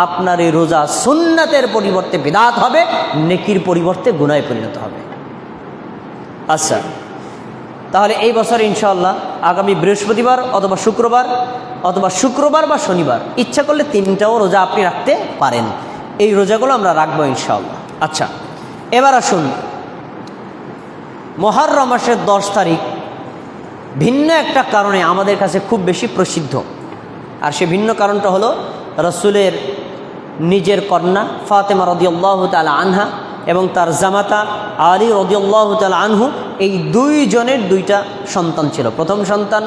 আপনার এই রোজা সুন্নাতের পরিবর্তে বিদআত হবে, নেকির পরিবর্তে গুনাহে পরিণত হবে। আচ্ছা, তাহলে এই বছর ইনশাআল্লাহ আগামী বৃহস্পতিবার অথবা শুক্রবার বা শনিবার, ইচ্ছা করলে 3টাও রোজা আপনি রাখতে পারেন। এই রোজাগুলো আমরা রাখবো ইনশাআল্লাহ। আচ্ছা, এবার আসুন, মুহররম মাসের 10 তারিখ ভিন্ন একটা কারণে আমাদের কাছে খুব বেশি প্রসিদ্ধ। আর সে ভিন্ন কারণটা হলো রাসূলের নিজের কন্যা ফাতেমা রাদিয়াল্লাহু তাআলা আনহা এবং তার জামাতা আলী রাদিয়াল্লাহু তাআলা আনহু, এই দুইজনের 2টা সন্তান ছিল। প্রথম সন্তান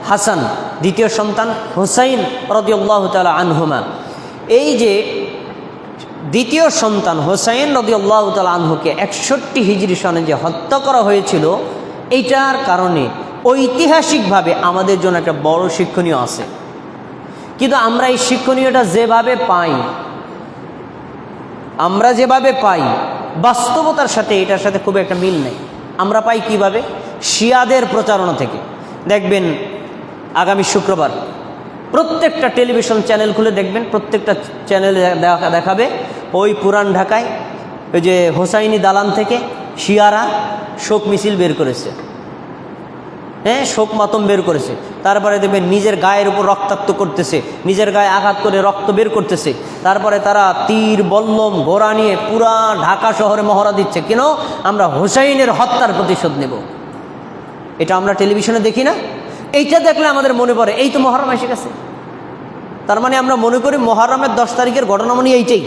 হাসান, দ্বিতীয় সন্তান হুসাইন রাদিয়াল্লাহু তাআলা আনহুমা। এই যে দ্বিতীয় সন্তান হুসাইন রাদিয়াল্লাহু তাআলা আনহুকে 61 হিজরি সনে যে হত্যা করা হয়েছিল, এইটার কারণে ঐতিহাসিকভাবে আমাদের জন্য একটা বড় শিক্ষণীয় আছে। কিন্তু আমরা এই শিক্ষণীয়টা যেভাবে পাই বাস্তবতার সাথে এটার সাথে খুব একটা মিল নেই। আমরা পাই কিভাবে? শিয়াদের প্রচারণা থেকে। দেখবেন আগামী শুক্রবার প্রত্যেকটা টেলিভিশন চ্যানেল খুলে দেখবেন, প্রত্যেকটা চ্যানেলে দেখাবে ওই পুরান ঢাকায় ওই যে হোসাইনি দালান থেকে শিয়ারা শোক মিছিল বের করেছে, হ্যাঁ, শোক মাতম বের করেছে। তারপরে দেখবেন নিজের গায়ের উপর রক্তাক্ত করতেছে, নিজের গায়ে আঘাত করে রক্ত বের করতেছে। তারপরে তারা তীর বল্লম ঘোড়া নিয়ে পুরা ঢাকা শহরে মহড়া দিচ্ছে, কেন? আমরা হোসাইনের হত্যার প্রতিশোধ নেব। এটা আমরা টেলিভিশনে দেখি না? এইটা দেখলে আমাদের মনে পড়ে এই তো মহরম এসে গেছে। তার মানে আমরা মনে করি মহরমের 10 তারিখের ঘটনা মানে এইটাই।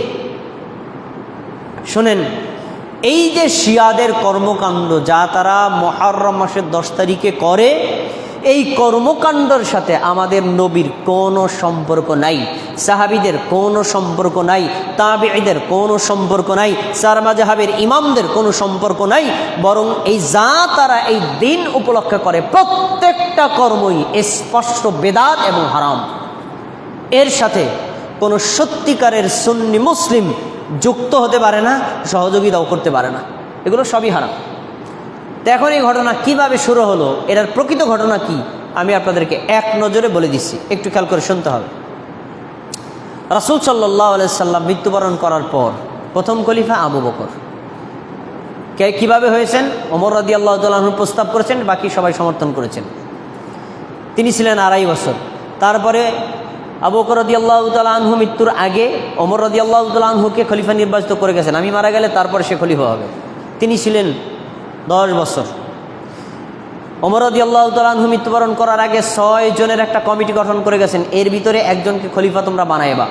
শোনেন, এই যে শিয়াদের কর্মকাণ্ড যা তারা মুহররম মাসের 10 তারিখে করে, এই কর্মকাণ্ডের সাথে আমাদের নবীর কোনো সম্পর্ক নাই, সাহাবীদের কোনো সম্পর্ক নাই, তাবেঈদের কোনো সম্পর্ক নাই, চার মাযহাবের ইমামদের কোনো সম্পর্ক নাই। বরং এই যা তারা এই দিন উপলক্ষে করে প্রত্যেকটা কর্মই স্পষ্ট বেদাত এবং হারাম। এর সাথে কোনো সত্যিকারের সুন্নি মুসলিম যুক্ত হতে পারে না, সহযোগিতাও করতে পারে না, এগুলো সবই হারাম। তো এখন এই ঘটনা কিভাবে শুরু হলো, এটার প্রকৃত ঘটনা কি আমি আপনাদেরকে এক নজরে বলে দিচ্ছি, একটু খেয়াল করে শুনতে হবে। রাসূল সাল্লাল্লাহু আলাইহি সাল্লাম মৃত্যুবরণ করার পর প্রথম খলিফা আবু বকর। কিভাবে হয়েছেন? ওমর রাদিয়াল্লাহু তাআলা আনহু প্রস্তাব করেছেন, বাকি সবাই সমর্থন করেছেন। তিনি ছিলেন 2.5 বছর। তারপরে আবু বকর রাদিয়াল্লাহু তাআলা আনহু মৃত্যুর আগে ওমর রাদিয়াল্লাহু তাআলা আনহুকে খলিফা নির্বাচিত করে গেছেন, আমি মারা গেলে তারপরে সে খলিফা হবে। তিনি ছিলেন 10 বছর। ওমর রাদিয়াল্লাহু তাআলা আনহু মৃত্যুবরণ করার আগে 6 জনের একটা কমিটি গঠন করে গেছেন, এর ভিতরে একজনকে খলিফা তোমরা বানাইবা।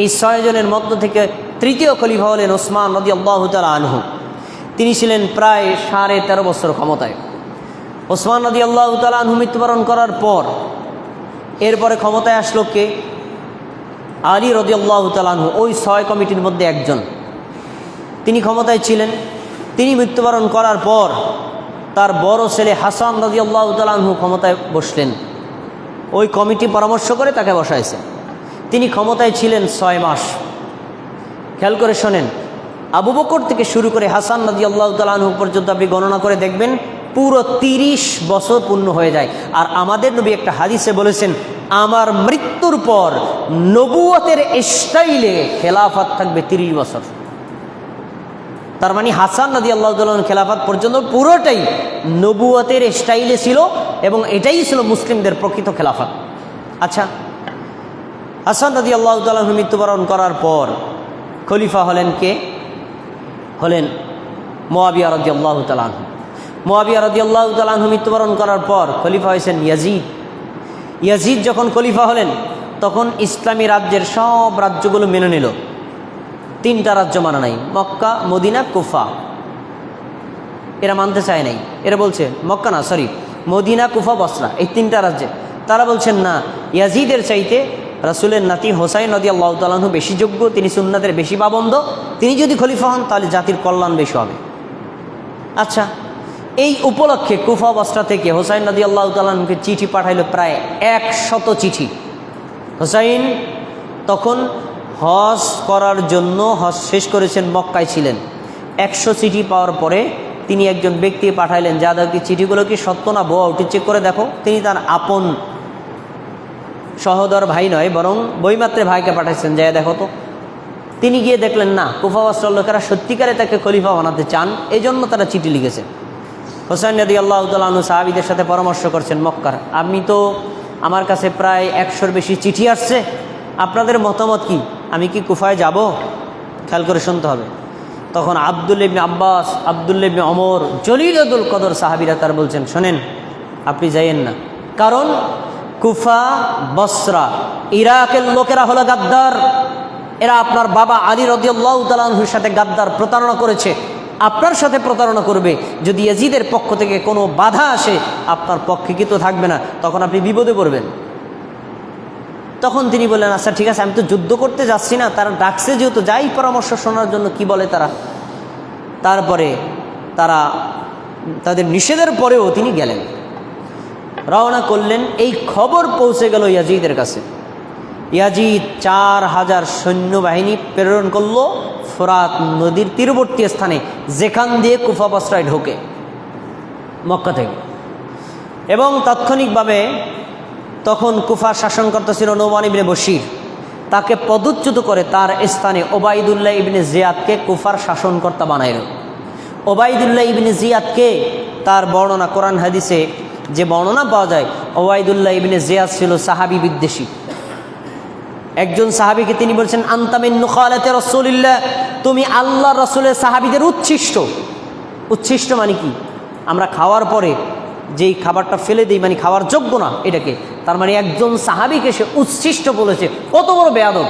এই 6 জনের মধ্য থেকে তৃতীয় খলিফা হলেন ওসমান রাদিয়াল্লাহু তাআলা আনহু। তিনি ছিলেন প্রায় 13.5 বছর ক্ষমতায়। ওসমান রাদিয়াল্লাহু তাআলা আনহু মৃত্যুবরণ করার পর এরপরে ক্ষমতায় আসলো কে? আলী রাদিয়াল্লাহু তাআলা আনহু, ওই 6 কমিটির মধ্যে একজন। তিনি ক্ষমতায় ছিলেন। তিনি মৃত্যুবরণ করার পর তার বড় ছেলে হাসান রাদিয়াল্লাহু তাআলা আনহু ক্ষমতায় বসলেন। ওই কমিটি পরামর্শ করে তাকে বসাইছে। তিনি ক্ষমতায় ছিলেন 6 মাস। খেয়াল করে শোনেন, আবু বকর থেকে শুরু করে হাসান রাদিয়াল্লাহু তাআলা আনহু পর্যন্ত আপনি গণনা করে দেখবেন পুরো 30 বছর পূর্ণ হয়ে যায়। আর আমাদের নবী একটা হাদিসে বলেছেন, আমার মৃত্যুর পর নবুয়তের স্টাইলে খেলাফত থাকবে 30 বছর। তার মানে হাসান রাদিয়াল্লাহু তাআলা আনহু খেলাফত পর্যন্ত পুরোটাই নবুয়তের স্টাইলে ছিল এবং এটাই ছিল মুসলিমদের প্রকৃত খেলাফত। আচ্ছা, হাসান রাদিয়াল্লাহু তাআলা আনহু মৃত্যুবরণ করার পর খলিফা হলেন কে? হলেন মুআবিয়া রাদিয়াল্লাহু তাআলা আনহু। মুআবিয়া রাদিয়াল্লাহু তাআলা আনহু মৃত্যুবরণ করার পর খলিফা হয়েছেন ইয়াজিদ। ইয়াজিদ যখন খলিফা হলেন তখন ইসলামী রাজ্যের সব রাজ্যগুলো মেনে নিল। 3টা রাজ্য মানা নাই, মক্কা, মদিনা, কুফা। এরা মানতে চায় নাই। এরা বলছে মক্কা না, সরি, মদিনা, কুফা, বসরা, এই 3টা রাজ্যে। তারা বলছেন না, ইয়াজিদের চাইতে রাসূলের নাতি হোসাইন রাদিয়াল্লাহু তাআলা আনহু বেশি যোগ্য, তিনি সুন্নাতের বেশি পাবন্দ, তিনি যদি খলিফা হন তাহলে জাতির কল্যাণ বেশি হবে। আচ্ছা, এই উপলক্ষে কুফা বসরা থেকে হোসাইন রাদিয়াল্লাহু তাআলা আনহুকে চিঠি পাঠাইল, প্রায় 100 চিঠি। হোসাইন তখন হজ করার জন্য হজ শেষ করেছেন, মক্কায় ছিলেন। 100 চিঠি পাওয়ার পরে তিনি একজন ব্যক্তি পাঠাইলেন, যা দেখি চিঠিগুলো কি সত্য না ভুয়া ওটি চেক করে দেখো। তিনি তার আপন সহোদর ভাই নয়, বরং বইমাত্রে ভাইকে পাঠাইছেন, যায় দেখো তো। তিনি গিয়ে দেখলেন না, কুফা বসরার লোকেরা সত্যিকারে তাকে খলিফা বানাতে চান, এই জন্য তারা চিঠি লিখেছে। হোসাইন রাদিয়াল্লাহু তাআলা আনহু সাহাবীদের সাথে পরামর্শ করছেন মক্কার, আমি তো আমার কাছে প্রায় 100-র বেশি চিঠি আসছে, আপনাদের মতামত কি? আমি কি কুফায় যাব? খেয়াল করে শুনতে হবে। তখন আব্দুল্লাহ ইবনে আব্বাস, আব্দুল্লাহ ইবনে ওমর, জলিলুল কদর সাহাবীরা তার বলছেন, শোনেন, আপনি যাইয়েন না। কারণ কুফা, বসরা, ইরাকের লোকেরা হলো গাদ্দার। এরা আপনার বাবা আলী রাদিয়াল্লাহু তাআলা আনহুর সাথে গাদ্দার প্রতারণা করেছে, আপনার সাথে প্রতারণা করবে। যদি ইয়াজিদের পক্ষ থেকে কোনো বাধা আসে আপনার পক্ষে কিন্তু থাকবে না, তখন আপনি বিপদে পড়বেন। তখন তিনি বললেন, আচ্ছা ঠিক আছে, আমি তো যুদ্ধ করতে যাচ্ছি না, তারা ডাকছে যেহেতু যাই পরামর্শ শোনার জন্য, কি বলে তারা। তারপরে তারা তাদের নিষেধের পরেও তিনি গেলেন, রওনা করলেন। এই খবর পৌঁছে গেল ইয়াজিদের কাছে। ইয়াজিদ 4000 সৈন্যবাহিনী প্রেরণ করল ফোরাত নদীর তীরবর্তী স্থানে, যেখান দিয়ে কুফা বসরায় ঢোকে। মক্কা থেকে। এবং তাৎক্ষণিকভাবে তখন কুফার শাসনকর্তা ছিল নোমান ইবনে বশির, তাকে পদচ্যুত করে তার স্থানে ওবায়দুল্লাহ ইবনে জিয়াদকে কুফার শাসনকর্তা বানাইল। ওবায়দুল্লাহ ইবনে জিয়াদকে তার বর্ণনা কোরআন হাদিসে যে বর্ণনা পাওয়া যায়, ওবায়দুল্লাহ ইবনে জিয়াদ ছিল সাহাবী বিদ্বেষী। একজন সাহাবীকে তিনি বলছেন, আনতা মিন নুখালাতি রাসূলিল্লাহ, তুমি আল্লাহ রাসূলের সাহাবীদের উচ্ছিষ্ট। উচ্ছিষ্ট মানে কি? আমরা খাওয়ার পরে যেই খাবারটা ফেলে দিই, মানে খাওয়ার যোগ্য না এটাকে, তার মানে একজন সাহাবীকে সে উচ্ছিষ্ট বলেছে। কত বড় বেয়াদব!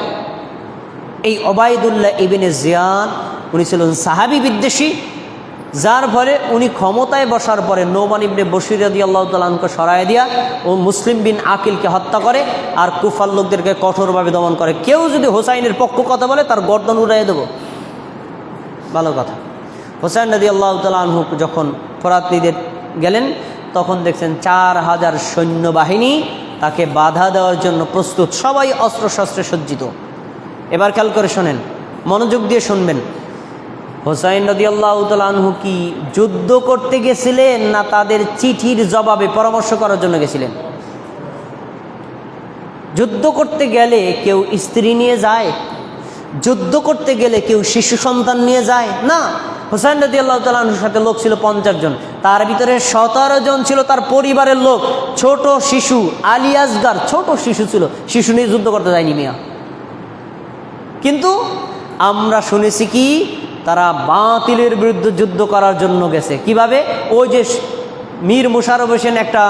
এই ওবায়দুল্লাহ ইবনে জিয়াদ উনি ছিলেন সাহাবী বিদ্বেষী, যার ফলে উনি ক্ষমতায় বসার পরে নোমান ইবনে বশির রাদিয়াল্লাহু তাআলা আনহু সরায় দিয়া ও মুসলিম বিন আকিলকে হত্যা করে আর কুফার লোকদেরকে কঠোরভাবে দমন করে। কেউ যদি হোসাইনের পক্ষ কথা বলে তার গর্দন উড়াইয়ে দেব। ভালো কথা। হোসাইন রাদিয়াল্লাহু তাআলা আনহু যখন ফোরাত নদীতে গেলেন, তখন দেখছেন 4000 সৈন্যবাহিনী তাকে বাধা দেওয়ার জন্য প্রস্তুত, সবাই অস্ত্রশস্ত্রে সজ্জিত। এবার খেয়াল করে শোনেন, মনোযোগ দিয়ে শুনবেন। হোসাইন রাদিয়াল্লাহু তাআলা আনহু কি যুদ্ধ করতে গেছিলেন না তাদের চিঠির জবাবে পরামর্শ করার জন্য গেছিলেন? যুদ্ধ করতে গেলে কেউ স্ত্রী নিয়ে যায়? যুদ্ধ করতে গেলে কেউ শিশু সন্তান নিয়ে যায় না। হোসাইন রাদিয়াল্লাহু তাআলা আনহুর সাথে লোক ছিল 50 জন, তার ভিতরে 17 জন ছিল তার পরিবারের লোক। ছোট শিশু আলী আসগার ছোট শিশু ছিল, শিশু নিয়ে যুদ্ধ করতে যায়নি মিয়া। কিন্তু আমরা শুনেছি কি তারা বাতিলের বিরুদ্ধে যুদ্ধ করার জন্য গেছে। কিভাবে? ওই যে মীর মুশাররফ হোসেন একটা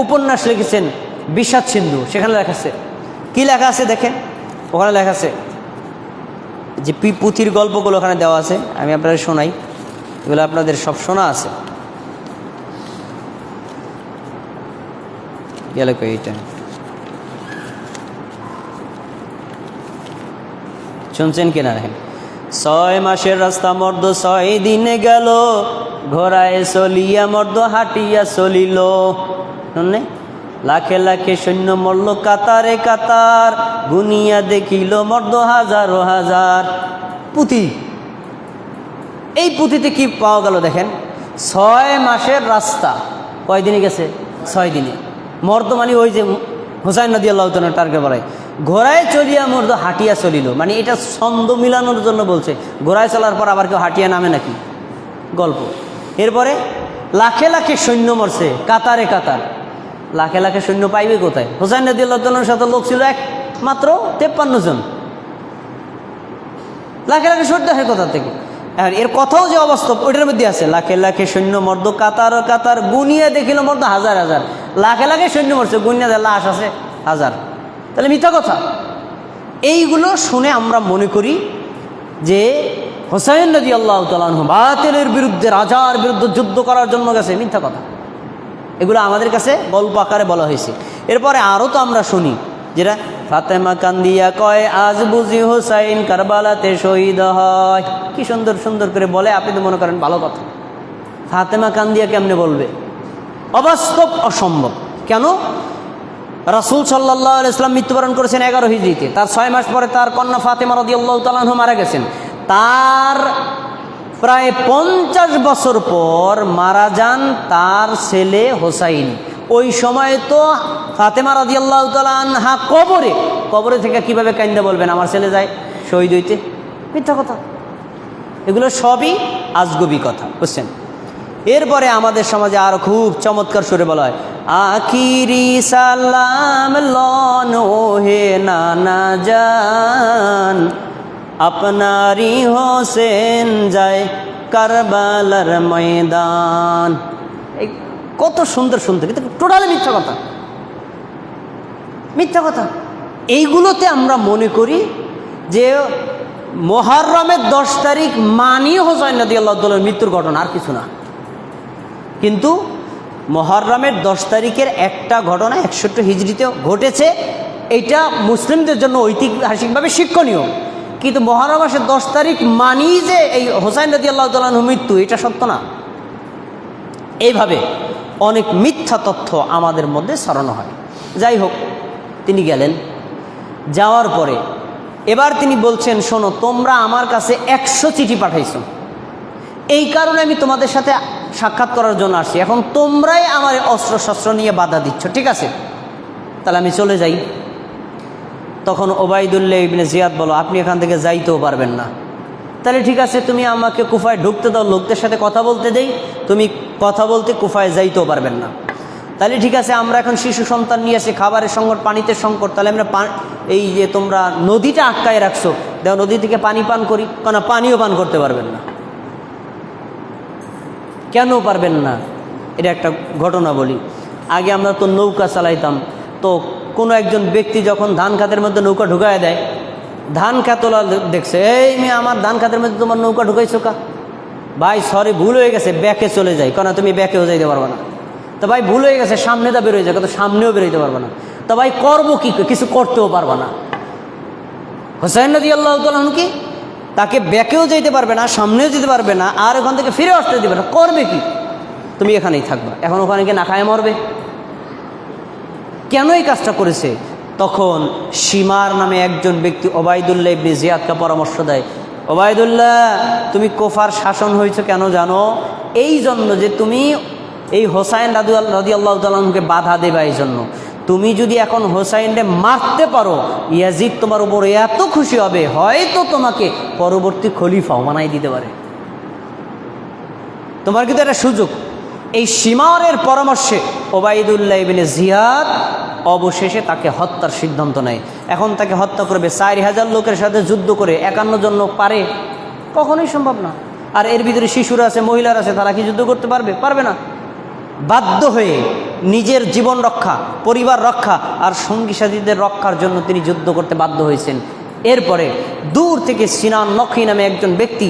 উপন্যাস লিখেছেন বিষাদ সিন্ধু, সেখানে লেখা আছে, কি লেখা আছে দেখেন, ওখানে লেখা আছে যে পুঁথির গল্পগুলো ওখানে দেওয়া আছে, আমি আপনাদের শোনাই, এগুলো আপনাদের সব শোনা আছে। গেল কই এটা, শুনছেন কিনা দেখেন। 6 মাসের রাস্তা মর্দ 6 দিনে গেল, ঘোড়ায় চলিয়া মর্দ হাঁটিয়া চলিল। শুনলে, লাখে লাখে সৈন্য মরল কাতারে কাতার, গুনিয়া দেখিল মর্দ হাজারো হাজার। পুঁথি, এই পুঁথিতে কি পাওয়া গেল দেখেন। 6 মাসের রাস্তা কয় দিনে গেছে? 6 দিনে। মর্দ মানে ওই যে হোসাইন রাদিয়াল্লাহু তাআলা টার্গে বলায়, ঘোড়ায় চলিয়া মর্দ হাঁটিয়া চলিল, মানে এটা ছন্দ মিলানোর জন্য বলছে। ঘোড়ায় চলার পর আবার কেউ হাঁটিয়া নামে নাকি? গল্প। এরপরে লাখে লাখে সৈন্য মরছে কাতারে কাতার। লাখে লাখে সৈন্য পাইবে কোথায়? হোসাইন রাদিয়াল্লাহু তাআলার সাথে লোক ছিল মাত্র 53 জন। লাখে লাখে সৈন্য হয় কোথা থেকে? আর এর কথাও যে অবাস্তব ওইটার মধ্যে আছে, লাখে লাখে সৈন্য মর্দ কাতার কাতার, গুনিয়া দেখিল মর্দ হাজার হাজার। লাখে লাখে সৈন্য মরছে, গুনিয়া লাশ আছে হাজার, তাহলে মিথ্যা কথা। এইগুলো শুনে আমরা মনে করি যে হোসাইন রাদিয়াল্লাহু তাআলা আনহু বাতিলের বিরুদ্ধে, রাজার বিরুদ্ধে যুদ্ধ করার জন্য গেছে। মিথ্যা কথা। এগুলো আমাদের কাছে গল্প আকারে বলা হয়েছে। এরপরে আরও তো আমরা শুনি, যেটা ফাতেমা কান্দিয়া কয় আজ বুঝি হোসাইন কারবালাতে শহীদ হয়। কি সুন্দর সুন্দর করে বলে, আপনি তো মনে করেন ভালো কথা। ফাতেমা কান্দিয়া কেমনে বলবে? অবাস্তব, অসম্ভব। কেন? রাসূল সাল্লাল্লাহু আলাইহি ওয়াসাল্লাম মৃত্যুবরণ করেছেন 11 হিজরিতে, তার 6 মাস পরে তার কন্যা ফাতেমা রাদিয়াল্লাহু তাআলা আনহা মারা গেছেন। তার প্রায় 50 বছর পর মারা যান তার ছেলে হোসাইন। ওই সময় তো ফাতেমা রাদিয়াল্লাহু তাআলা আনহা কবরে থেকে কিভাবে কান্দা বলবেন আমার ছেলে যায় শহীদ হইতে? মিথ্যা কথা। এগুলো সবই আজগুবি কথা, বুঝছেন? এরপরে আমাদের সমাজে আরো খুব চমৎকার সুরে বলা হয়, আখিরি সালাম লন ওহে নানা জান, আপনারি হোসেন যায় কারবালার ময়দান। এই কত সুন্দর সুন্দর, কিন্তু টোটালি মিথ্যা কথা, মিথ্যা কথা। এইগুলোতে আমরা মনে করি যে মুহররমের 10 তারিখ মানি হোসাইন রাদিয়াল্লাহু তাআলার মৃত্যুর ঘটনা, আর কিছু না। কিন্তু মুহররমের 10 তারিখের একটা ঘটনা 61 হিজরিতে ঘটেছে, এইটা মুসলিমদের জন্য ঐতিহাসিকভাবে শিক্ষণীয়। কিন্তু মুহররম মাসের 10 তারিখ মানি যে এই হোসাইন রাদিয়াল্লাহু তাআলার মৃত্যু, এটা সত্য না। এইভাবে অনেক মিথ্যা তথ্য আমাদের মধ্যে ছড়ানো হয়। যাই হোক, তিনি গেলেন, যাওয়ার পরে এবার তিনি বলছেন, শোনো, তোমরা আমার কাছে 100 চিঠি পাঠাইছো, এই কারণে আমি তোমাদের সাথে সাক্ষাৎ করার জন্য আসছি, এখন তোমরাই আমার অস্ত্র শস্ত্র নিয়ে বাধা দিচ্ছ, ঠিক আছে তাহলে আমি চলে যাই। তখন ওবায়দুল্লাহ ইবনে জিয়াদ বলো, আপনি এখান থেকে যাইতেও পারবেন না। তাহলে ঠিক আছে, তুমি আমাকে কুফায় ঢুকতে দাও, লোকদের সাথে কথা বলতে দেই, তুমি কথা বলতে কুফায় যাইতেও পারবেন না। তাহলে ঠিক আছে, আমরা এখন শিশু সন্তান নিয়ে আসি, খাবারের সংকট, পানিতে সংকট, তাহলে আমরা এই যে তোমরা নদীটা আটকায় রাখছো, দেখো নদী থেকে পানি পান করি, কেন পানিও পান করতে পারবেন না। কেন পারবেন না? এটা একটা ঘটনা বলি। আগে আমরা তো নৌকা চালাইতাম, তো কোনো একজন ব্যক্তি যখন ধান খাতের মধ্যে নৌকা ঢুকায় দেয়, ধান খাতলা দেখছে, এই মেয়ে আমার ধান খাতের মধ্যে তোমার নৌকা ঢুকাইছো কা? ভাই সরি ভুল হয়ে গেছে, ব্যাকে চলে যাই, কেন তুমি ব্যাকেও যাইতে পারবে না। তো ভাই ভুল হয়ে গেছে, সামনেটা বেরোয় যায়, কত সামনেও বেরোইতে পারবে না। তো ভাই করবো কি, কিছু করতেও পারবে না। হোসাইন রাদিয়াল্লাহু তাআলা আনহু কি, তাকে ব্যাকেও যেতে পারবে না, সামনেও যেতে পারবে না, আর ওখান থেকে ফিরে আসতে দিবে না, করবে কি? তুমি এখানেই থাকবা। এখন ওখানে গিয়ে না খায় মরবে। কেন এই কাজটা করেছে? তখন সীমার নামে একজন ব্যক্তি ওবায়দুল্লাহ ইবনে জিয়াদকে পরামর্শ দেয়, ওবায়দুল্লাহ তুমি কুফার শাসন হয়েছে কেন জানো? এই জন্য যে তুমি এই হোসাইন রাদিয়াল্লাহু তাআলা আনহুকে বাধা দেবে। এই জন্য তুমি যদি এখন হোসাইনকে মারতে পারো, ইয়াজিদ তোমার উপর এত খুশি হবে, হয়তো তোমাকে পরবর্তী খলিফাও বানাই দিতে পারে। তোমার কিন্তু একটা সুযোগ। এই সীমারের পরামর্শে ওবায়দুল্লাহ ইবনে জিয়াদ অবশেষে তাকে হত্যার সিদ্ধান্ত নেয়। এখন তাকে হত্যা করবে 4000 লোকের সাথে যুদ্ধ করে 51 জন লোক পারে? কখনোই সম্ভব না। আর এর ভিতরে শিশুরা আছে, মহিলারা আছে, তারা কি যুদ্ধ করতে পারবে? পারবে না। বাধ্য হয়ে নিজের জীবন রক্ষা, পরিবার রক্ষা আর সঙ্গী সাথীদের রক্ষার জন্য তিনি যুদ্ধ করতে বাধ্য হয়েছেন। এরপরে দূর থেকে সিনান নখী নামে একজন ব্যক্তি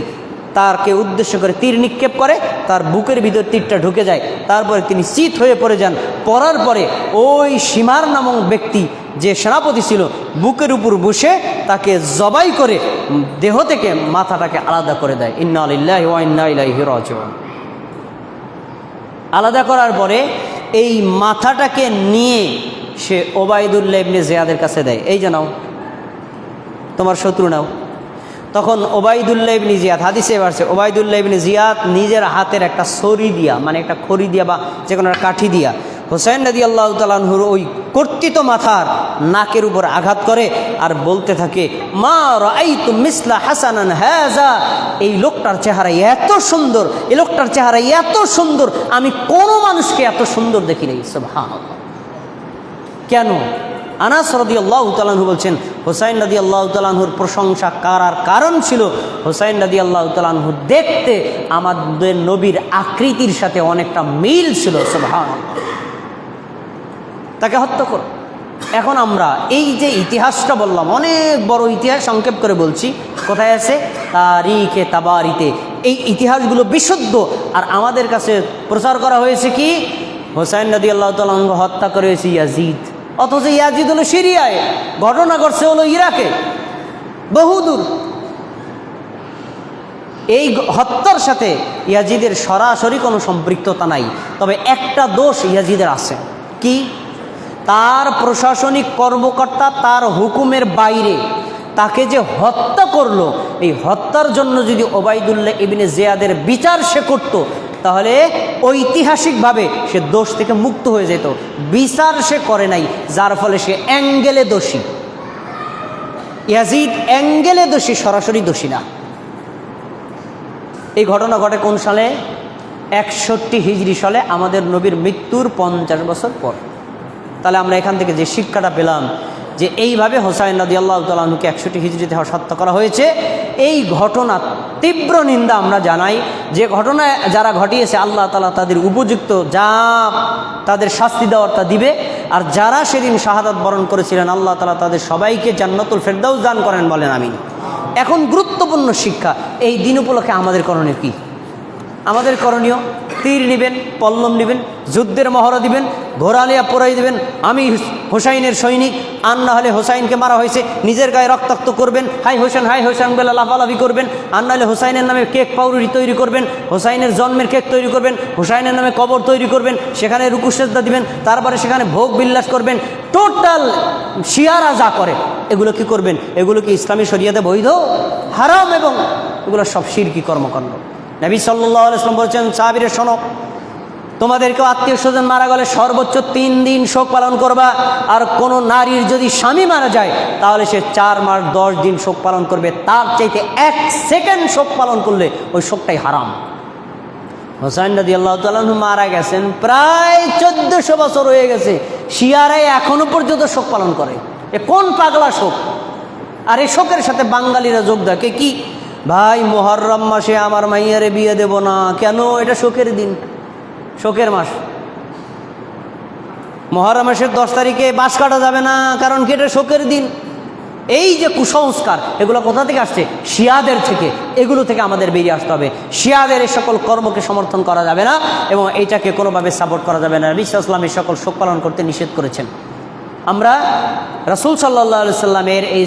তারকে উদ্দেশ্য করে তীর নিক্ষেপ করে, তার বুকের ভিতর তীরটা ঢুকে যায়। তারপরে তিনি চিত হয়ে পড়ে যান। পড়ার পরে ওই সীমার নামক ব্যক্তি যে সেনাপতি ছিল, বুকের উপর বসে তাকে জবাই করে দেহ থেকে মাথাটাকে আলাদা করে দেয়। ইন্না লিল্লাহি ওয়া ইন্না ইলাইহি রাজিউন। আলাদা করার পরে এই মাথাটাকে নিয়ে সে ওবায়দুল্লাহ ইবনে জিয়াদের কাছে দেয়, এই যে নাও, তোমার শত্রু নাও। তখন ওবায়দুল্লাহ ইবনে জিয়াদ, হাদিসে আসছে, ওবায়দুল্লাহ ইবনে জিয়াদ নিজের হাতের একটা ছড়ি দিয়া, মানে একটা খড়ি দিয়া বা যে কোনো কাঠি দিয়া হোসাইন রাদিয়াল্লাহু তাআলা আনহুর ওই কর্তিত মাথার নাকের উপর আঘাত করে আর বলতে থাকে, মা রাআইতু মিসলা হাসানান হাযা, এই লোকটার চেহারা এত সুন্দর, এই লোকটার চেহারা এত সুন্দর, আমি কোনো মানুষকে এত সুন্দর দেখি নাই। সুবহানাল্লাহ। কেন? আনাস রাদিয়াল্লাহু তাআলা আনহু বলছেন, হোসাইন রাদিয়াল্লাহু তাআলা আনহুর প্রশংসা করার কারণ ছিল হোসাইন রাদিয়াল্লাহু তাআলা আনহু দেখতে আমাদের নবীর আকৃতির সাথে অনেকটা মিল ছিল। সুবহানাল্লাহ। তাকে হত্যা করো। এখন আমরা এই যে ইতিহাসটা বললাম, অনেক বড় ইতিহাস, সংক্ষেপ করে বলছি, কোথায় আছে? তারিখে তাবারিতে এই ইতিহাসগুলো বিশুদ্ধ। আর আমাদের কাছে প্রচার করা হয়েছে কি, হোসাইন রাদিয়াল্লাহু তাআলা আনহু হত্যা করেছে ইয়াজিদ, অথচ ইয়াজিদ হলো সিরিয়ায়, ঘটনা ঘটছে হলো ইরাকে, বহুদূর। এই হত্যার সাথে ইয়াজিদের সরাসরি কোনো সম্পৃক্ততা নাই। তবে একটা দোষ ইয়াজিদের আছে, কি? তার প্রশাসনিক কর্মকর্তা তার হুকুমের বাইরে তাকে যে হত্যা করলো, এই হত্যার জন্য যদি ওবায়দুল্লাহ ইবনে জিয়াদের বিচার সে করত, তাহলে ঐতিহাসিকভাবে সে দোষ থেকে মুক্ত হয়ে যেত। বিচার সে করে নাই, যার ফলে সে অ্যাঙ্গেলে দোষী। ইয়াজিদ অ্যাঙ্গেলে দোষী, সরাসরি দোষী না। এই ঘটনা ঘটে কোন সালে? 61 হিজরি সালে, আমাদের নবীর মৃত্যুর 50 বছর পর। তাহলে আমরা এখান থেকে যে শিক্ষাটা পেলাম যে এইভাবে হোসাইন রাদিয়াল্লাহু তাআলা আনহুকে 61 হিজরিতে হত্যা করা হয়েছে। এই ঘটনা তীব্র নিন্দা আমরা জানাই। যে ঘটনা যারা ঘটিয়েছে, আল্লাহ তাআলা তাদের উপযুক্ত যা তাদের শাস্তি দেওয়ার তা দিবে। আর যারা সেদিন শাহাদাত বরণ করেছিলেন, আল্লাহ তাআলা তাদের সবাইকে জান্নাতুল ফেরদাউস দান করেন, বলেন আমিন। এখন গুরুত্বপূর্ণ শিক্ষা, এই দিন উপলক্ষে আমাদের করণীয় কি? আমাদের করণীয়, তীর নেবেন, পল্লম নেবেন, যুদ্ধের মহড়া দিবেন, ঘোড়া লিয়া পরাই দেবেন, আমি হোসাইনের সৈনিক। আর না হলে হোসাইনকে মারা হয়েছে, নিজের গায়ে রক্তাক্ত করবেন, হাই হোসেন বলে লাফালাফি করবেন। আর না হলে হোসাইনের নামে কেক পাউরুটি তৈরি করবেন, হোসাইনের জন্মের কেক তৈরি করবেন, হোসাইনের নামে কবর তৈরি করবেন, সেখানে রুকু সেজদা দিবেন, তারপরে সেখানে ভোগ বিলাস করবেন। টোটাল শিয়ারা যা করে এগুলো কি করবেন? এগুলো কি ইসলামী শরিয়াতে বৈধ? হারাম, এবং এগুলো সব শিরকি কর্মকাণ্ড। নবী সাল্লাল্লাহু আলাইহি ওয়াসাল্লাম বলছেন, সাহাবীরা শোনো, তোমাদেরকেও আত্মীয় স্বজন মারা গেলে সর্বোচ্চ 3 দিন শোক পালন করবা। আর কোনো নারীর যদি স্বামী মারা যায় তাহলে সে 4 মাস 10 দিন শোক পালন করবে। তার চাইতে 1 সেকেন্ড শোক পালন করলে ওই শোকটাই হারাম। হোসাইন রাদিয়াল্লাহু তাআলা আনহু মারা গেছেন, প্রায় 1400 বছর হয়ে গেছে, শিয়ারাই এখনো পর্যন্ত শোক পালন করে। এ কোন পাগলা শোক! আর এই শোকের সাথে বাঙালিরা যোগ দেয় কি, ভাই মুহররম মাসে আমার মাইয়ারে বিয়ে দেব না। কেন? এটা শোকের দিন, শোকের মাস। মুহররম মাসের 10 তারিখে বাঁশ কাটা যাবে না, কারণ কি এটা শোকের দিন। এই যে কুসংস্কার, এগুলো কোথা থেকে আসছে? শিয়াদের থেকে। এগুলো থেকে আমাদের বেরিয়ে আসতে হবে। শিয়াদের এই সকল কর্মকে সমর্থন করা যাবে না এবং এইটাকে কোনোভাবে সাপোর্ট করা যাবে না। নবী সাল্লাল্লাহু আলাইহি ওয়াসাল্লাম এই সকল শোক পালন করতে নিষেধ করেছেন। আমরা রাসূল সাল্লাল্লাহু আলাইহি ওয়াসাল্লামের এই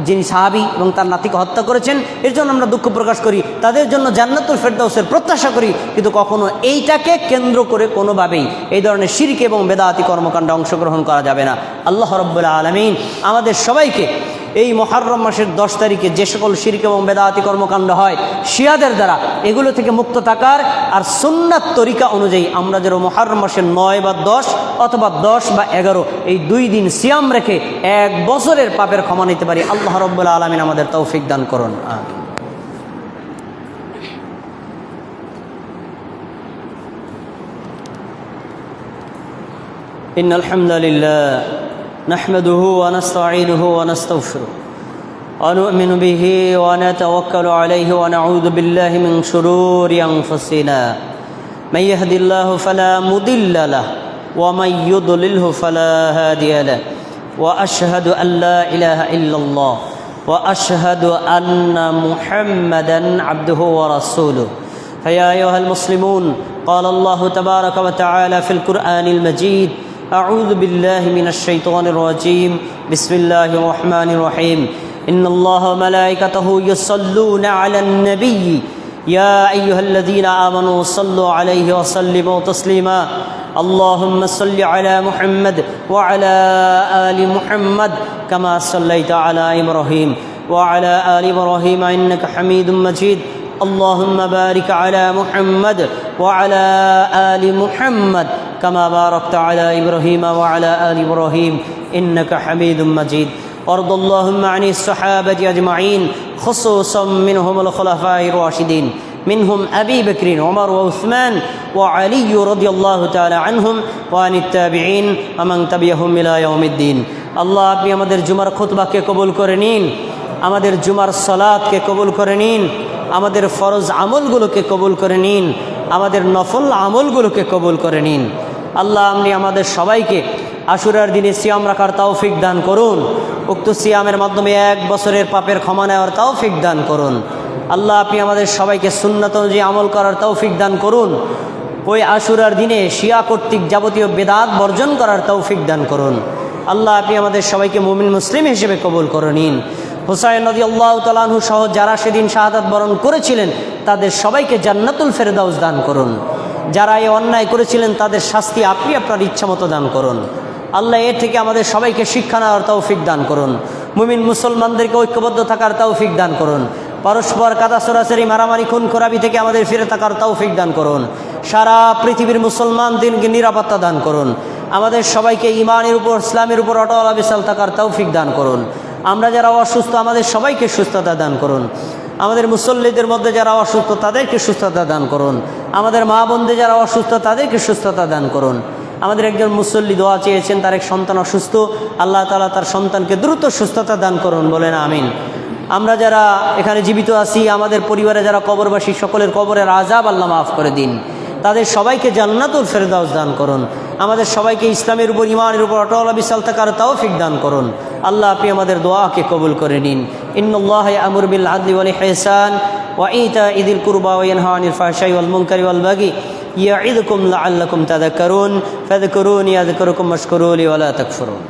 যিনি সাহাবী এবং তার নাতিকে হত্যা করেছেন, এর জন্য আমরা দুঃখ প্রকাশ করি, তাদের জন্য জান্নাতুল ফেরদাউসের প্রত্যাশা করি, কিন্তু কখনো এইটাকে কেন্দ্র করে কোনোভাবেই এই ধরনের শিরক এবং বেদাতি কর্মকাণ্ডে অংশগ্রহণ করা যাবে না। আল্লাহ রাব্বুল আলামিন আমাদের সবাইকে এই মুহররম মাসের 10 তারিখে যে সকল শিরক এবং বেদাতি কর্মকাণ্ড হয় শিয়াদের দ্বারা, এগুলো থেকে মুক্ত থাকার আর সুন্নাত তরিকা অনুযায়ী আমরা যেন মুহররম মাসের 9 বা 10 অথবা 10 বা 11 এই 2 দিন সিয়াম রেখে 1 বছরের পাপের ক্ষমা নিতে পারি। আল্লাহ রাব্বুল আলামিন আমাদের তৌফিক দান করুন। আমিন। ইন্নাল হামদালিল্লাহ نحمده ونستعينه ونستغفره ونؤمن به ونتوكل عليه ونعوذ بالله من شرور أنفسنا من يهد الله فلا مضل له ومن يضلله فلا هادي له وأشهد أن لا إله إلا الله وأشهد أن محمدا عبده ورسوله فيا أيها المسلمون قال الله تبارك وتعالى في القرآن المجيد أعوذ بالله من الشيطان الرجيم بسم الله الرحمن الرحيم إن الله وملائكته يصلون على النبي يا أيها الذين آمنوا صلوا عليه وسلموا تسليما اللهم صل على محمد وعلى آل محمد كما صليت على إبراهيم وعلى آل إبراهيم إنك حميد مجيد اللهم بارك على محمد وعلى آل محمد كما باركت على إبراهيم وعلى آل إبراهيم إنك حميد مجيد وارض اللهم عن الصحابة أجمعين خصوصا منهم الخلفاء الراشدين منهم أبي بكر وعمر وعثمان وعلي رضي الله تعالى عنهم وعن التابعين ومن تبعهم إلى يوم الدين الله আপনি আমাদের জুমার খুতবাকে কবুল করে নিন, আমাদের জুমার সালাতকে কবুল করে নিন, আমাদের ফরজ আমলগুলোকে কবুল করে নিন, আমাদের নফল আমলগুলোকে কবুল করে নিন। আল্লাহ আপনি আমাদের সবাইকে আশুরার দিনে সিয়াম রাখার তৌফিক দান করুন। উক্ত সিয়ামের মাধ্যমে 1 বছরের পাপের ক্ষমা নেওয়ার তৌফিক দান করুন। আল্লাহ আপনি আমাদের সবাইকে সুন্নাত অনুযায়ী আমল করার তৌফিক দান করুন। ওই আশুরার দিনে শিয়া কর্তৃক যাবতীয় বেদাত বর্জন করার তৌফিক দান করুন। আল্লাহ আপনি আমাদের সবাইকে মুমিন মুসলিম হিসেবে কবুল করে নিন। হুসাইন রাদিয়াল্লাহু তাআলা আনহু সহ যারা সেদিন শাহাদাত বরণ করেছিলেন তাদের সবাইকে জান্নাতুল ফেরদাউস দান করুন। যারা এই অন্যায় করেছিলেন তাদের শাস্তি আপনি আপনার ইচ্ছামতো দান করুন। আল্লাহ এর থেকে আমাদের সবাইকে শিক্ষা নেওয়ার তৌফিক দান করুন। মুমিন মুসলমানদেরকে ঐক্যবদ্ধ থাকার তৌফিক দান করুন। পরস্পর কাদা সরাসরি মারামারি খুন খরাবি থেকে আমাদের ফিরে থাকার তৌফিক দান করুন। সারা পৃথিবীর মুসলমানদেরকে নিরাপত্তা দান করুন। আমাদের সবাইকে ঈমানের উপর ইসলামের উপর অটল অবিচল থাকার তৌফিক দান করুন। আমরা যারা অসুস্থ আমাদের সবাইকে সুস্থতা দান করুন। আমাদের মুসল্লিদের মধ্যে যারা অসুস্থ তাদেরকে সুস্থতা দান করুন। আমাদের মা বোনদের যারা অসুস্থ তাদেরকে সুস্থতা দান করুন। আমাদের একজন মুসল্লি দোয়া চেয়েছেন, তার এক সন্তান অসুস্থ, আল্লাহ তাআলা তার সন্তানকে দ্রুত সুস্থতা দান করুন, বলেন আমিন। আমরা যারা এখানে জীবিত আছি, আমাদের পরিবারে যারা কবরবাসী, সকলের কবরের আযাব আল্লাহ মাফ করে দিন। তাদের সবাইকে জান্নাতুল ফেরদাউস দান করুন। আমাদের সবাইকে ইসলামের উপর ঈমানের উপর অটল অবিচল থাকার তৌফিক দান করুন। আল্লাহ আপনি আমাদের দোয়াকে কবুল করে নিন। ইন্নাল্লাহা ইয়া'মুরু বিল আদলি ওয়াল ইহসান ওয়া ইতা'i যিল কুরবা ওয়া ইয়ানহা আনিল ফাহশাই ওয়াল মুনকারি ওয়াল বাগি ইয়া'iদুকুম লা'আল্লাকুম তাযাক্কারুন ফাযকুরুনি আযকুরুকুম ওয়াশকুরু লি ওয়া লা তাকফুরুন।